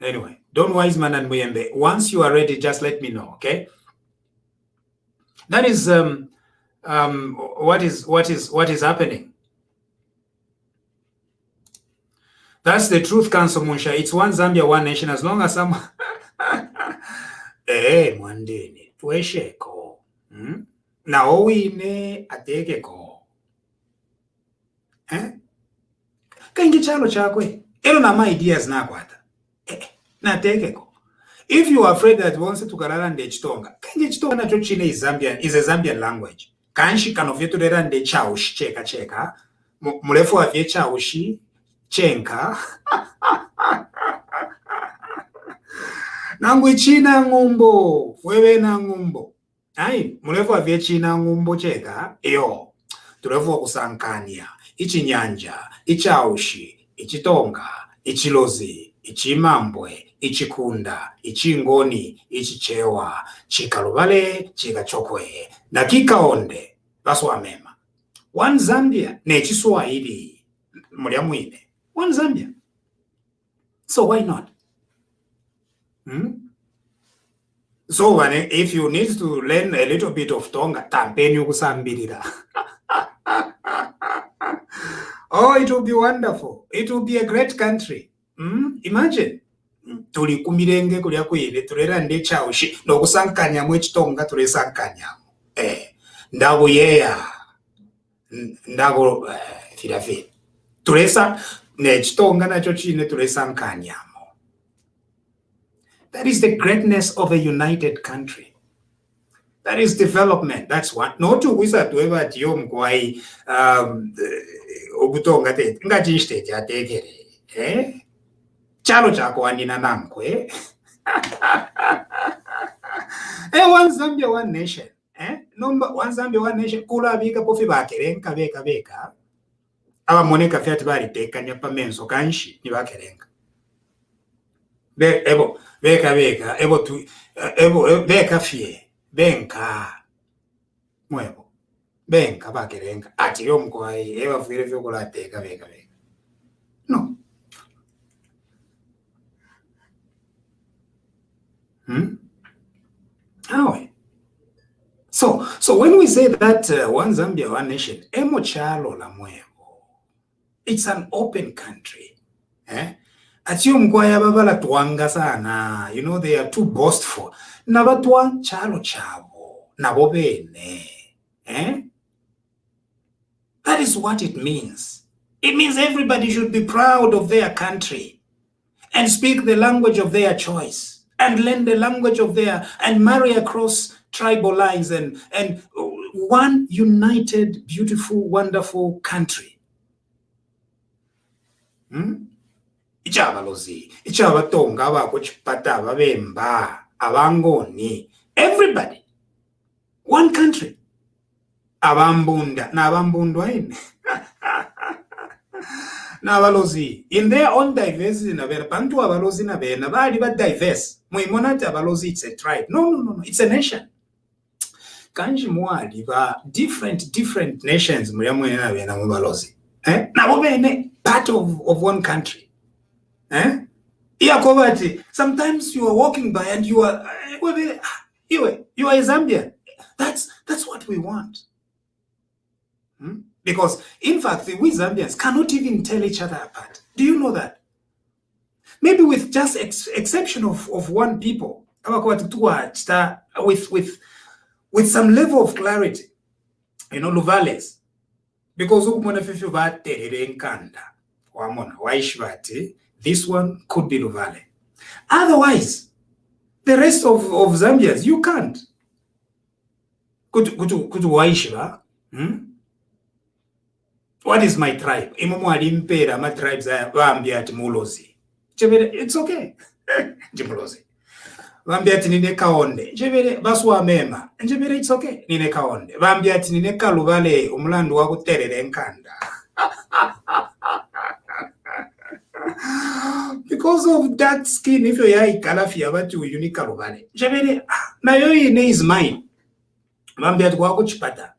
Anyway, Don Wiseman and Muyembe, once you are ready, just let me know, okay? That is what is happening. That's the Truth Council, Munsha. It's one Zambia, one nation. As long as some mwandeni tuesheko na owine atekeko kaingi chalo chakwe ero na my ideas nakwata na tekeko. If you are afraid that once tukalala nde chitonga kaingi chitonga nacho chine is a Zambian language kanshi kanovyetu lera nde chaushi cheka murefu wa vye chaushi chenka nangwe china ngumbo wewe na ngumbo ai murefu wa vye china ngumbo cheka yo turefu kusankania ichinyanja ichaushi ichitonga ichilozi ichimambwe ichikunda, ichingoni, ichichewa, chikalubale, chikachokwe, na kikaonde, baswamema. One Zambia, nechiswahili, muliamwine. One Zambia. So why not? So if you need to learn a little bit of Tonga, tampeni ukusambirira. Oh, it will be wonderful. It will be a great country. Imagine. Tuli kumirenge kulia kwile, tulera nde chaushi, no kusankanya mwechitonga tule sankanya. Ndago yeya. Ndago filafi. Tulesa ne chitonga na chochine tule sankanya. That is the greatness of a united country. That is development. That's what. No to wizard to ever tiom kwai obutonga te ngaji state ya tekere. Chalo chako anina namkwe. One Zambia, one nation. Number one Zambia, one nation. Kula bika pofi bakerenka beka. Awa moneka fiat bari teka nyapa menso kanshi ni bakerenka. Beka fie, benka, mwebo, benka bakerenga, ati yomkwai, eba fuire fiokola teka beka. No. How? So when we say that one Zambia, one nation, emo chalo la mwebo, it's an open country. Atio mkwaya babala tuanga sana, you know, they are too boastful. Nabatwa chalo chabo, nabobene. That is what it means. It means everybody should be proud of their country and speak the language of their choice and learn the language of their, and marry across tribal lines and one united, beautiful, wonderful country. Ichabalozi, ichabatonga abakuchipata ababemba, abangoni, everybody. One country. Abambunda, na abambundwa ine. Na abalozi, in their own diversity na bena, pantu abalozi na bena, bali ba diverse. Muimonati abalozi, it's a tribe. No, it's a nation. Kanji mwali ba different nations muyamwene na bena mubalozi. Na bobene part of one country. Sometimes you are walking by and you are a Zambian. That's what we want. Because in fact, we Zambians cannot even tell each other apart. Do you know that? Maybe with just exception of one people, with some level of clarity, you know, Luvales. Because this one could be Luvale. Otherwise, the rest of Zambians, you can't. Could Waishiva? What is my tribe? My tribes are Wambiat Mulozi. It's okay. Jimulozi. Wambiat Nine Kaonde. Jebere Baswa Mema. And Jebere, it's okay. Nine Kaonde. Wambiat Nine Kaluvale, Umlandu Wagutere Nkanda. Because of that skin, if you are Kalafia, but you unique Kaluvale. Jebere, Nayoyi is mine. Wambiat Waguchipata.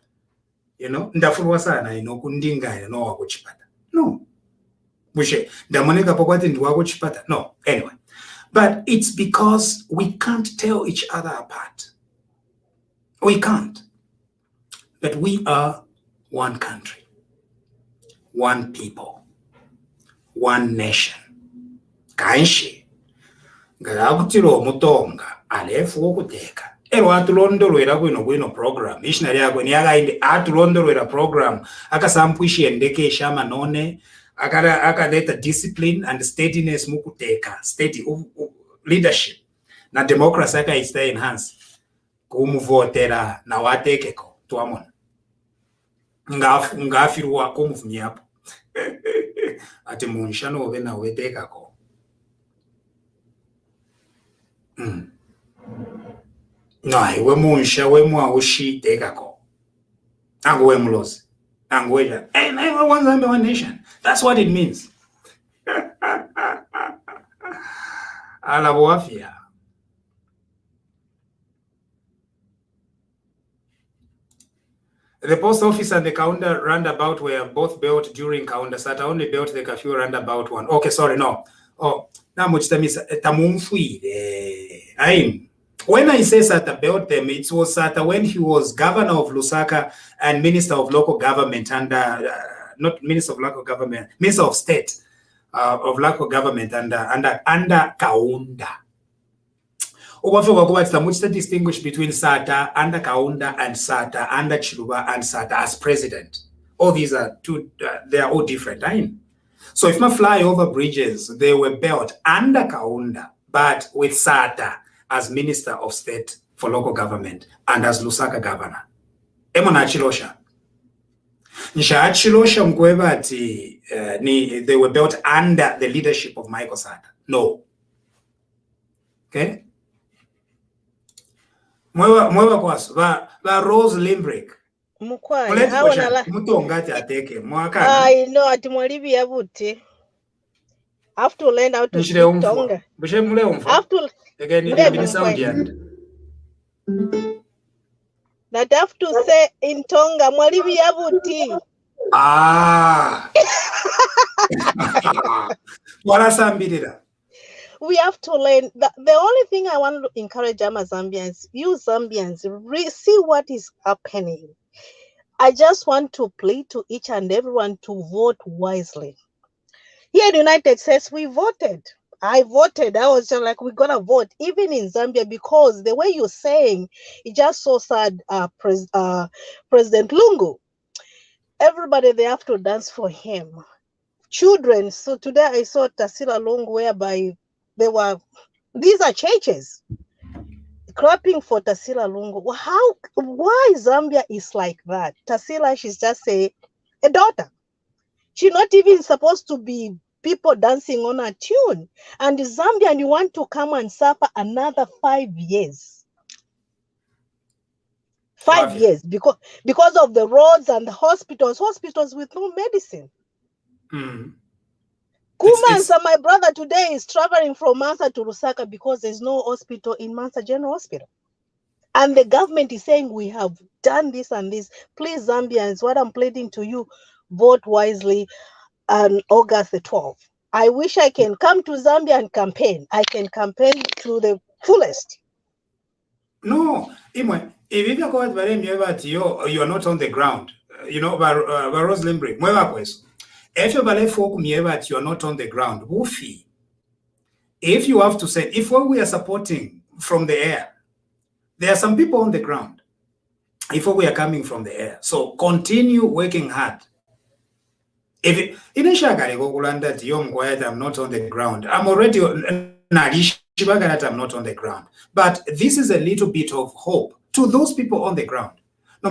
You know, ndafurwa sana ino kundinga ino wakuchipata. No. Bushe, ndamoneka pokwati ndi wakuchipata. No. Anyway. But it's because we can't tell each other apart. We can't. But we are one country. One people. One nation. Kanshi. Galakutiro mutonga. Alefu wokuteka. Ero atulondolwera kwino program missionary yako ni yakainde atulondolwera program akasampuishi endeke shama none akaleta discipline and steadiness mukuteka state leadership na democracy akaista enhance kumuvotera na watekeko twamona ngafirwa kumuvunyapo ati munshano obe na wetekako No, we munsha we mwaoshi tekako. Ango we mulozi. Ango we ja. One Zambia, one nation. That's what it means. Alaboafia. The post office and the Kaunda roundabout were both built during Kaunda Sata, only built the curfew roundabout one. Okay, sorry, no. Oh, now much time is Tamumfui. When I say Sata built them, it was Sata when he was governor of Lusaka and minister of local government under, not minister of local government, minister of state of local government under Kaunda. Much distinguish between Sata under Kaunda and Sata under Chiluba and Sata as president. All these are two, they are all different. So if I fly over bridges, they were built under Kaunda, but with Sata as Minister of State for local government and as Lusaka governor. Emona Chilosha. Nisha Chilosha Mkwebati, they were built under the leadership of Michael Sata. No. Okay? Mwewa kwaso, ba Rose Limbrick. Mukwai, hawana mutongati ateke, I know ati mwalibi yabuti. I have to learn how to speak Tonga. I have to that have to say in Tonga mwalibi yabuti. We have to learn. The only thing I want to encourage Zambians, you Zambians, see what is happening. I just want to plead to each and everyone to vote wisely. Here in the United States, we voted. I voted. I was just like, we're going to vote, even in Zambia, because the way you're saying, it just so sad, President Lungu. Everybody, they have to dance for him. Children. So today I saw Tassila Lungu, whereby these are churches clapping for Tassila Lungu. Why Zambia is like that? Tassila, she's just a daughter. She's not even supposed to be people dancing on a tune. And Zambia, you want to come and suffer another 5 years. 5 years because of the roads and the hospitals with no medicine. Kumansa, my brother today is traveling from Mansa to Lusaka because there's no hospital in Mansa General Hospital. And the government is saying we have done this and this. Please, Zambians, what I'm pleading to you, vote wisely on August the 12th. I wish I can come to Zambia and campaign. I can campaign to the fullest. No, Imwe, if you are not on the ground, you know, by Rose Limbrick, if you are not on the ground, woofy. If you have to say, if what we are supporting from the air, there are some people on the ground. If we are coming from the air, so continue working hard. If I'm not on the ground, I'm already I'm not on the ground. But this is a little bit of hope to those people on the ground. I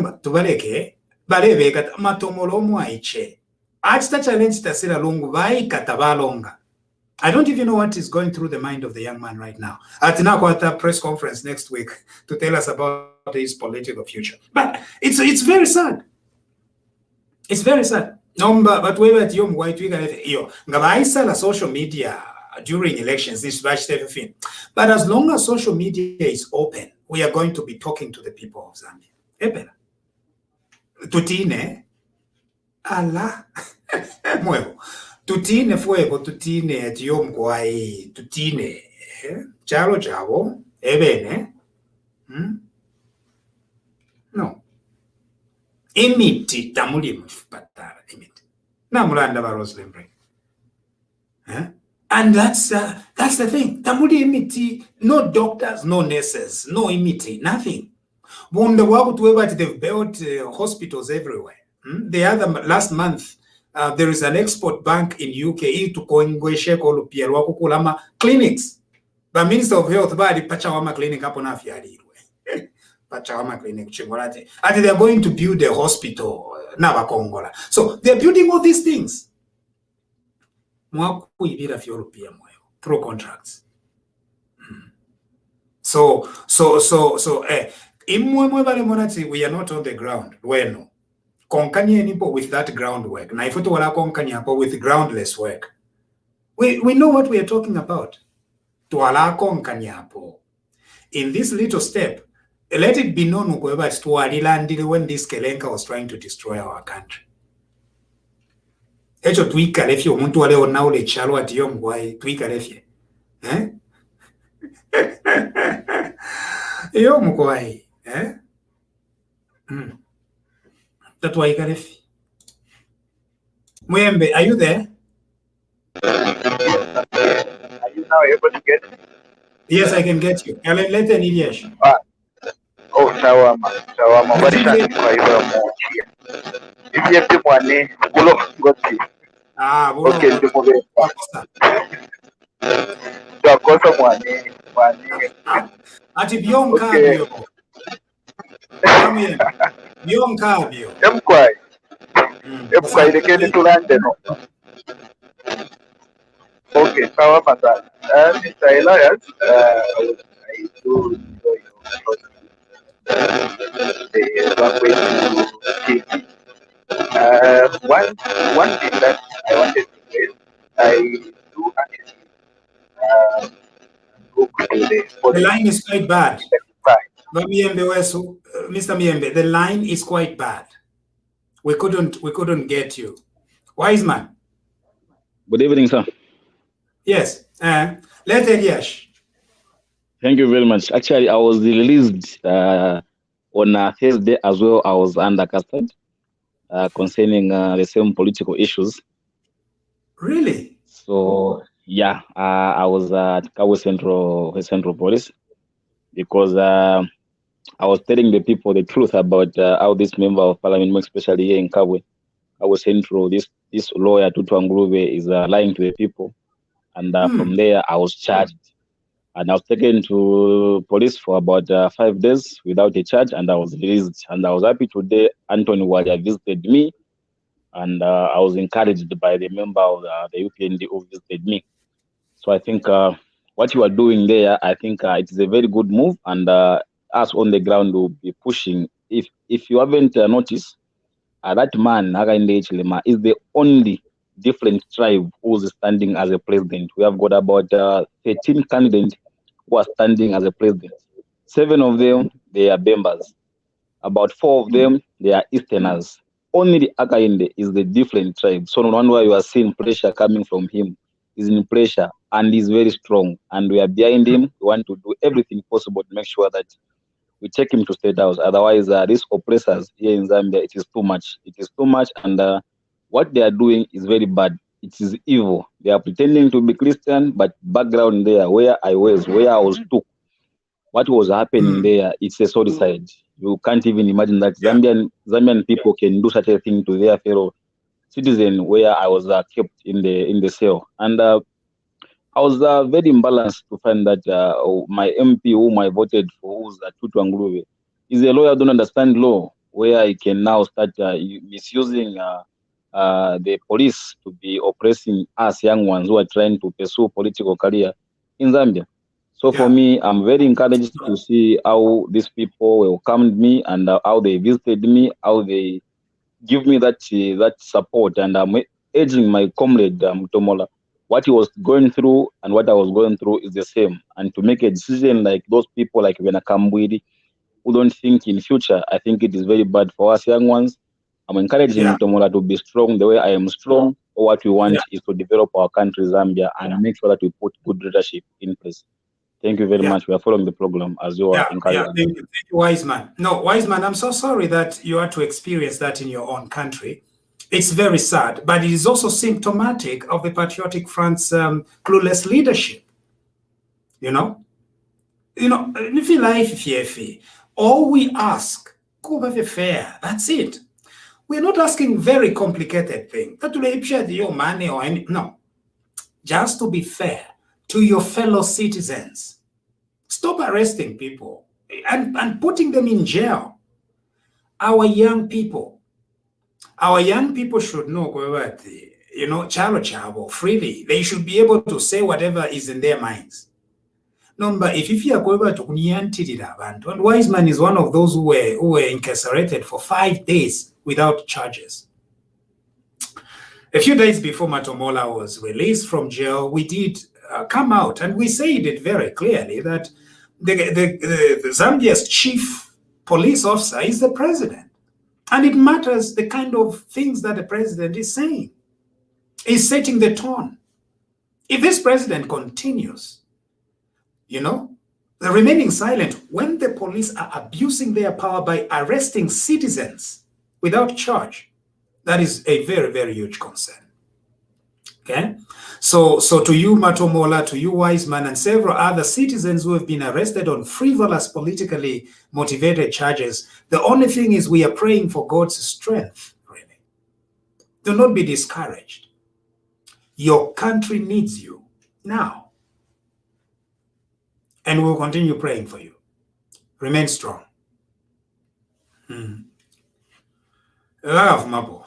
don't even know what is going through the mind of the young man right now. At a press conference next week to tell us about his political future. But it's very sad. It's very sad. But we at Yom White Ngabaisa social media during elections, this batch everything. But as long as social media is open, we are going to be talking to the people of Zambia. Tutine Allah Muevo. Tutine fuego, tutine at Yom Kwai, tutine. Chalo chavo, ebene. No. Emiti tamuli patara emiti. Namulanda Rose Limbrick. And that's the thing. Tamuli emiti, no doctors, no nurses, no emiti, nothing. When they've built hospitals everywhere. The other last month, there is an export bank in UK to clinics. The Minister of Health body Pachawama clinic up on Afiari. Pachawama clinic and they are going to build a hospital Navakongola. So they're building all these things. Through contracts. So we are not on the ground. Bueno. With that groundwork. With groundless work. We know what we are talking about. twalako nkanyapo. In this little step, let it be known when this Kelenka was trying to destroy our country. Echo twikalefye omuntu wale onaule chalo ati yo mgwai twikalefye. Yo mgwai. Tatwa ikalefye. Mwembe, are you there? Are you now able to get me? Yes, I can get you. Let an Ilyash. Oh, Shawama. What is that? If you have the money, okay, the money. Ati bionkabio. Bionkabio. Emkwai, the Kenny to London. Okay, Shawama. Mr. Elias, I do enjoy the language to one thing that I wanted to say, I do actually book to the line is quite bad. Mr. Miembe, the line is quite bad. We couldn't get you. Wiseman. Good evening, sir. Yes. Let Eliash. Thank you very much. Actually, I was released on Thursday as well. I was under custody concerning the same political issues. Really? So yeah, I was at Kabwe Central Police because I was telling the people the truth about how this member of parliament, especially here in Kabwe Central, this lawyer Tutu Nguruve is lying to the people, and from there I was charged. And I was taken to police for about 5 days without a charge, and I was released. And I was happy today Anthony Walia visited me, and I was encouraged by the member of the UPND who visited me. So I think what you are doing there, I think it is a very good move, and us on the ground will be pushing. If you haven't noticed, that man, Hakainde Hichilema, is the only different tribe who's standing as a president. We have got about 13 candidates who are standing as a president. 7 of them, they are Bembas. About 4 of them, they are Easterners. Only the Hakainde is the different tribe. So no wonder you are seeing pressure coming from him. He's in pressure and he's very strong. And we are behind him. We want to do everything possible to make sure that we take him to State House. Otherwise, these oppressors here in Zambia, it is too much. It is too much. And what they are doing is very bad. It is evil. They are pretending to be Christian, but background there, where I was took, what was happening there, it's a suicide. You can't even imagine that Zambian people can do such a thing to their fellow citizen where I was kept in the cell. And I was very imbalanced to find that my MP whom I voted for, who's Tutu Nguruve, is a lawyer who don't understand law, where he can now start misusing the police to be oppressing us young ones who are trying to pursue political career in Zambia. So for me, I'm very encouraged to see how these people welcomed me and how they visited me, how they give me that support. And I'm urging my comrade Mutomola, what he was going through and what I was going through is the same. And to make a decision like those people like Vena Kambwidi, who don't think in future, I think it is very bad for us young ones. I'm encouraging Mutomola to be strong the way I am strong. What we want is to develop our country, Zambia, and make sure that we put good leadership in place. Thank you very much. We are following the program as you are encouraging. Thank you, Wiseman. No, Wiseman, I'm so sorry that you had to experience that in your own country. It's very sad, but it is also symptomatic of the Patriotic Front's clueless leadership. You know, if you like, all we ask, go have a fair. That's it. We're not asking very complicated things. No, just to be fair to your fellow citizens. Stop arresting people and putting them in jail. Our young people should know, chalo freely. They should be able to say whatever is in their minds. Number, if you are going to and Wiseman is one of those who were incarcerated for 5 days without charges. A few days before Matomola was released from jail, we did come out, and we said it very clearly that the Zambia's chief police officer is the president. And it matters the kind of things that the president is saying. He's setting the tone. If this president continues, remaining silent when the police are abusing their power by arresting citizens without charge, that is a very, very huge concern. Okay? So to you, Matomola, to you, Wiseman, and several other citizens who have been arrested on frivolous, politically motivated charges, the only thing is we are praying for God's strength, really. Do not be discouraged. Your country needs you now. And we'll continue praying for you. Remain strong. Love, Mabo.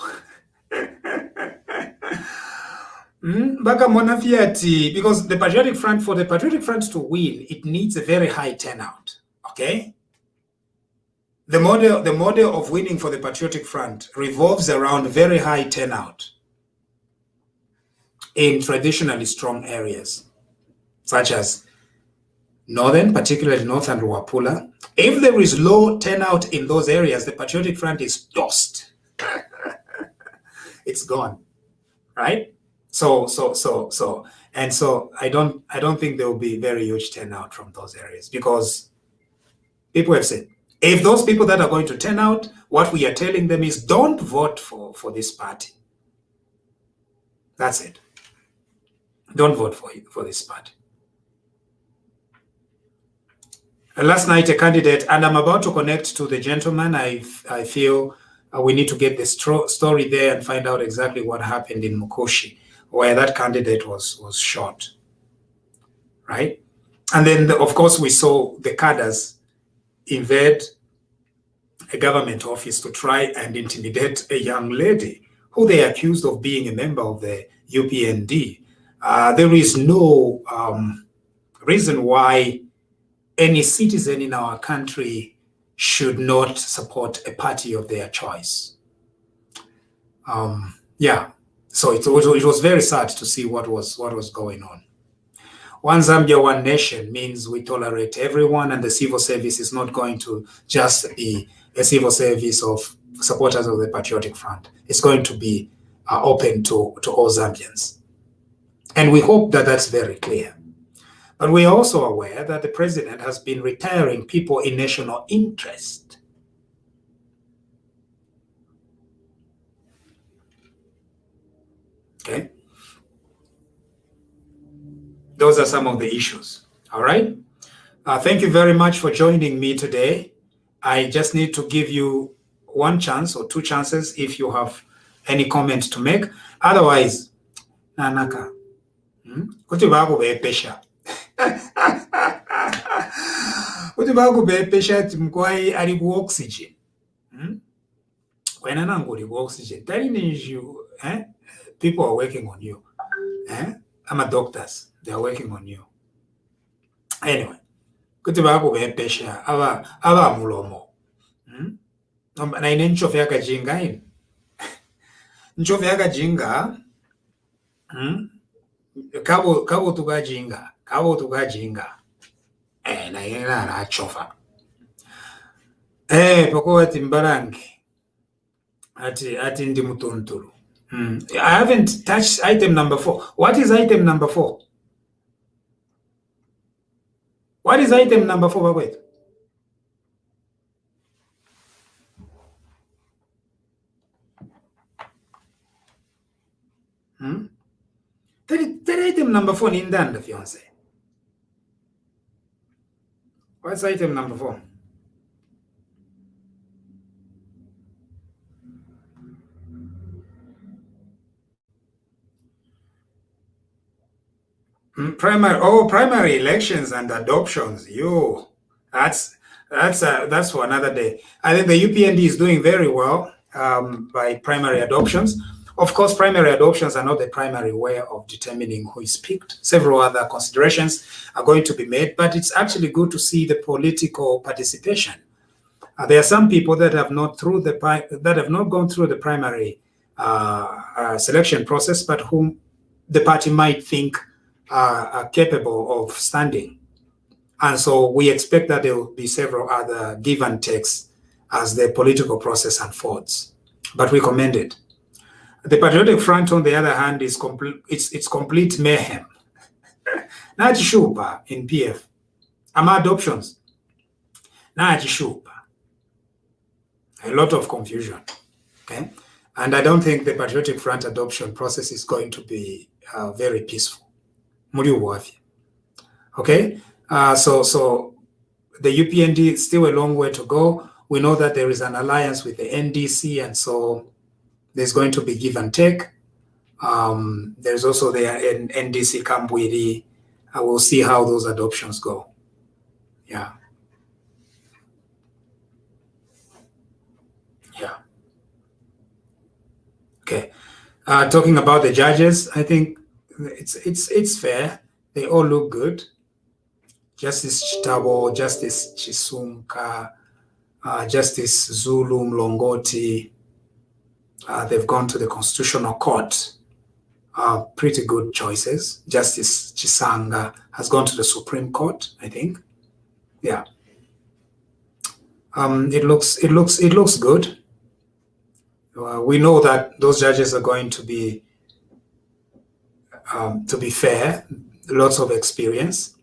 Baka Monafiati, because the Patriotic Front, for the Patriotic Front to win, it needs a very high turnout. Okay? The model of winning for the Patriotic Front revolves around very high turnout in traditionally strong areas, such as northern, particularly northern Luapula. If there is low turnout in those areas, the Patriotic Front is tossed. It's gone, right? So I don't think there will be very huge turnout from those areas, because people have said, if those people that are going to turn out, what we are telling them is don't vote for this party. That's it. Don't vote for this party. Last night, a candidate, and I'm about to connect to the gentleman. I feel we need to get the story there and find out exactly what happened in Mukoshi, where that candidate was shot, right? And then, of course, we saw the cadres invade a government office to try and intimidate a young lady who they accused of being a member of the UPND. There is no reason why any citizen in our country should not support a party of their choice. So it was very sad to see what was going on. One Zambia, one nation means we tolerate everyone, and the civil service is not going to just be a civil service of supporters of the Patriotic Front. It's going to be open to all Zambians. And we hope that that's very clear. But we are also aware that the president has been retiring people in national interest. Okay? Those are some of the issues. All right? Thank you very much for joining me today. I just need to give you one chance or two chances if you have any comment to make. Otherwise, Nanaka, kuti bakubepesha. Kuti bakubepesha timkwai ali ku oxygen. When ananguli ku oxygen, that means you, people are working on you. I'm a doctors. They are working on you. Anyway, kuti bakubepesha aba mulomo. Na ine nchofu yakajinga ini. Nchofu yakajinga. Kabo tukajinga. Na ine na chofa. Poko ati mbarangi. Ati ndi mutunturu. I haven't touched item number 4. What is item number 4? What is item number 4, Bagwet? That item number 4 in done, the fiancé. What's item number 4? Primary elections and adoptions. That's for another day. I think the UPND is doing very well by primary adoptions. Of course, primary adoptions are not the primary way of determining who is picked. Several other considerations are going to be made, but it's actually good to see the political participation. There are some people that have not gone through the primary selection process, but whom the party might think are capable of standing. And so we expect that there will be several other give and takes as the political process unfolds. But we commend it. The Patriotic Front, on the other hand, is it's complete mayhem. Not shupa in PF. Adoptions. Not shupa. A lot of confusion. Okay. And I don't think the Patriotic Front adoption process is going to be very peaceful. Okay. So the UPND is still a long way to go. We know that there is an alliance with the NDC, and so there's going to be give and take. There's also the NDC Kambwiri. I will see how those adoptions go. Yeah. Yeah. Okay. Talking about the judges, I think it's fair. They all look good. Justice Chitabo, Justice Chisumka, Justice Zulu Mlongoti, they've gone to the Constitutional Court. Pretty good choices. Justice Chisanga has gone to the Supreme Court, I think. Yeah. It looks good. We know that those judges are going to be fair, lots of experience.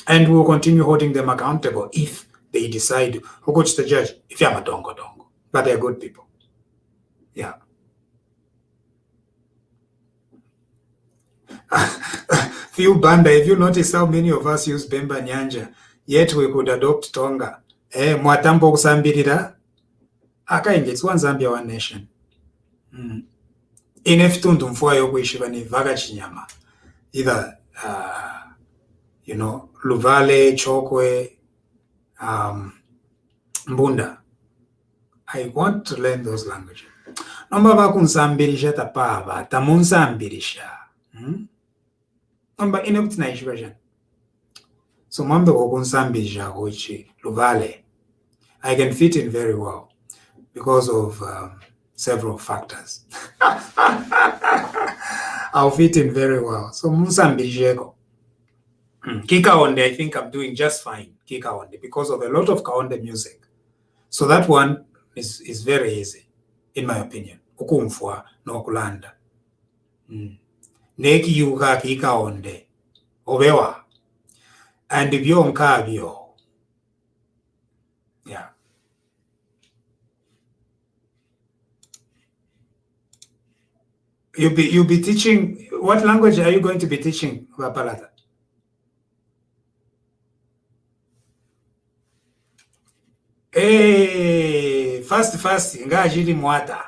And we'll continue holding them accountable if they decide, who goes to the judge, if you're a dongo. But they're good people. Yeah. Phil Banda, if you notice how many of us use Bemba Nyanja, yet we could adopt Tonga. Mwatambo kusambirira. Akainge, it's one Zambia, one nation. Inefitundu mfuwa yokuishiva ni vaga chinyama. Either, Luvale, Chokwe, Mbunda. I want to learn those languages. Nomba bakunsambirisha tapava, tamunsambirisha. Nomba ineputinaishiva version. So mambe kukunsambirisha kuchi Luvale. I can fit in very well because of several factors. I'll fit in very well. So munsambirisheko. Kikaonde, I think I'm doing just fine. Kikaonde, because of a lot of Kaonde music. So that one is very easy, in my opinion. Ukumfwa no kulanda. Neki yuka Kikaonde. Obewa. And byo nkabyo. Yeah. You'll be teaching. What language are you going to be teaching, Wapalata? Hey, fast, ngajili mwata.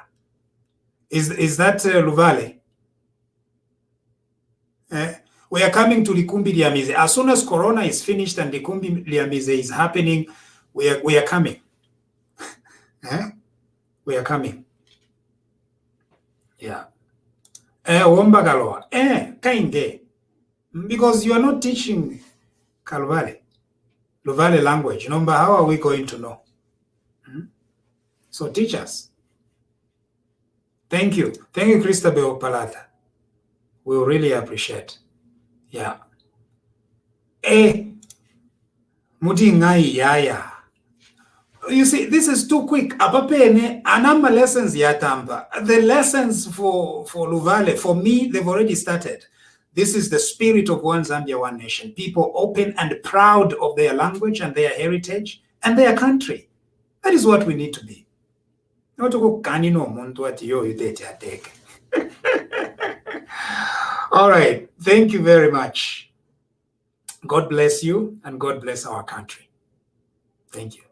Is that Luvale? We are coming to Likumbi Liamize. As soon as Corona is finished and Likumbi Liamize is happening, we are coming. We are coming. Yeah. Wombagaloa. Kainge. Because you are not teaching Luvale language. Number, how are we going to know? So teach us. Thank you. Thank you, Christabel Palata. We really appreciate. Yeah. Muti ngai yaya. You see, this is too quick. Apapene, anamba lessons yatamba. The lessons for Luvale, for me, they've already started. This is the spirit of One Zambia, One Nation. People open and proud of their language and their heritage and their country. That is what we need to be. Not to go kanino muntu ati yo yudete ateke. All right. Thank you very much. God bless you and God bless our country. Thank you.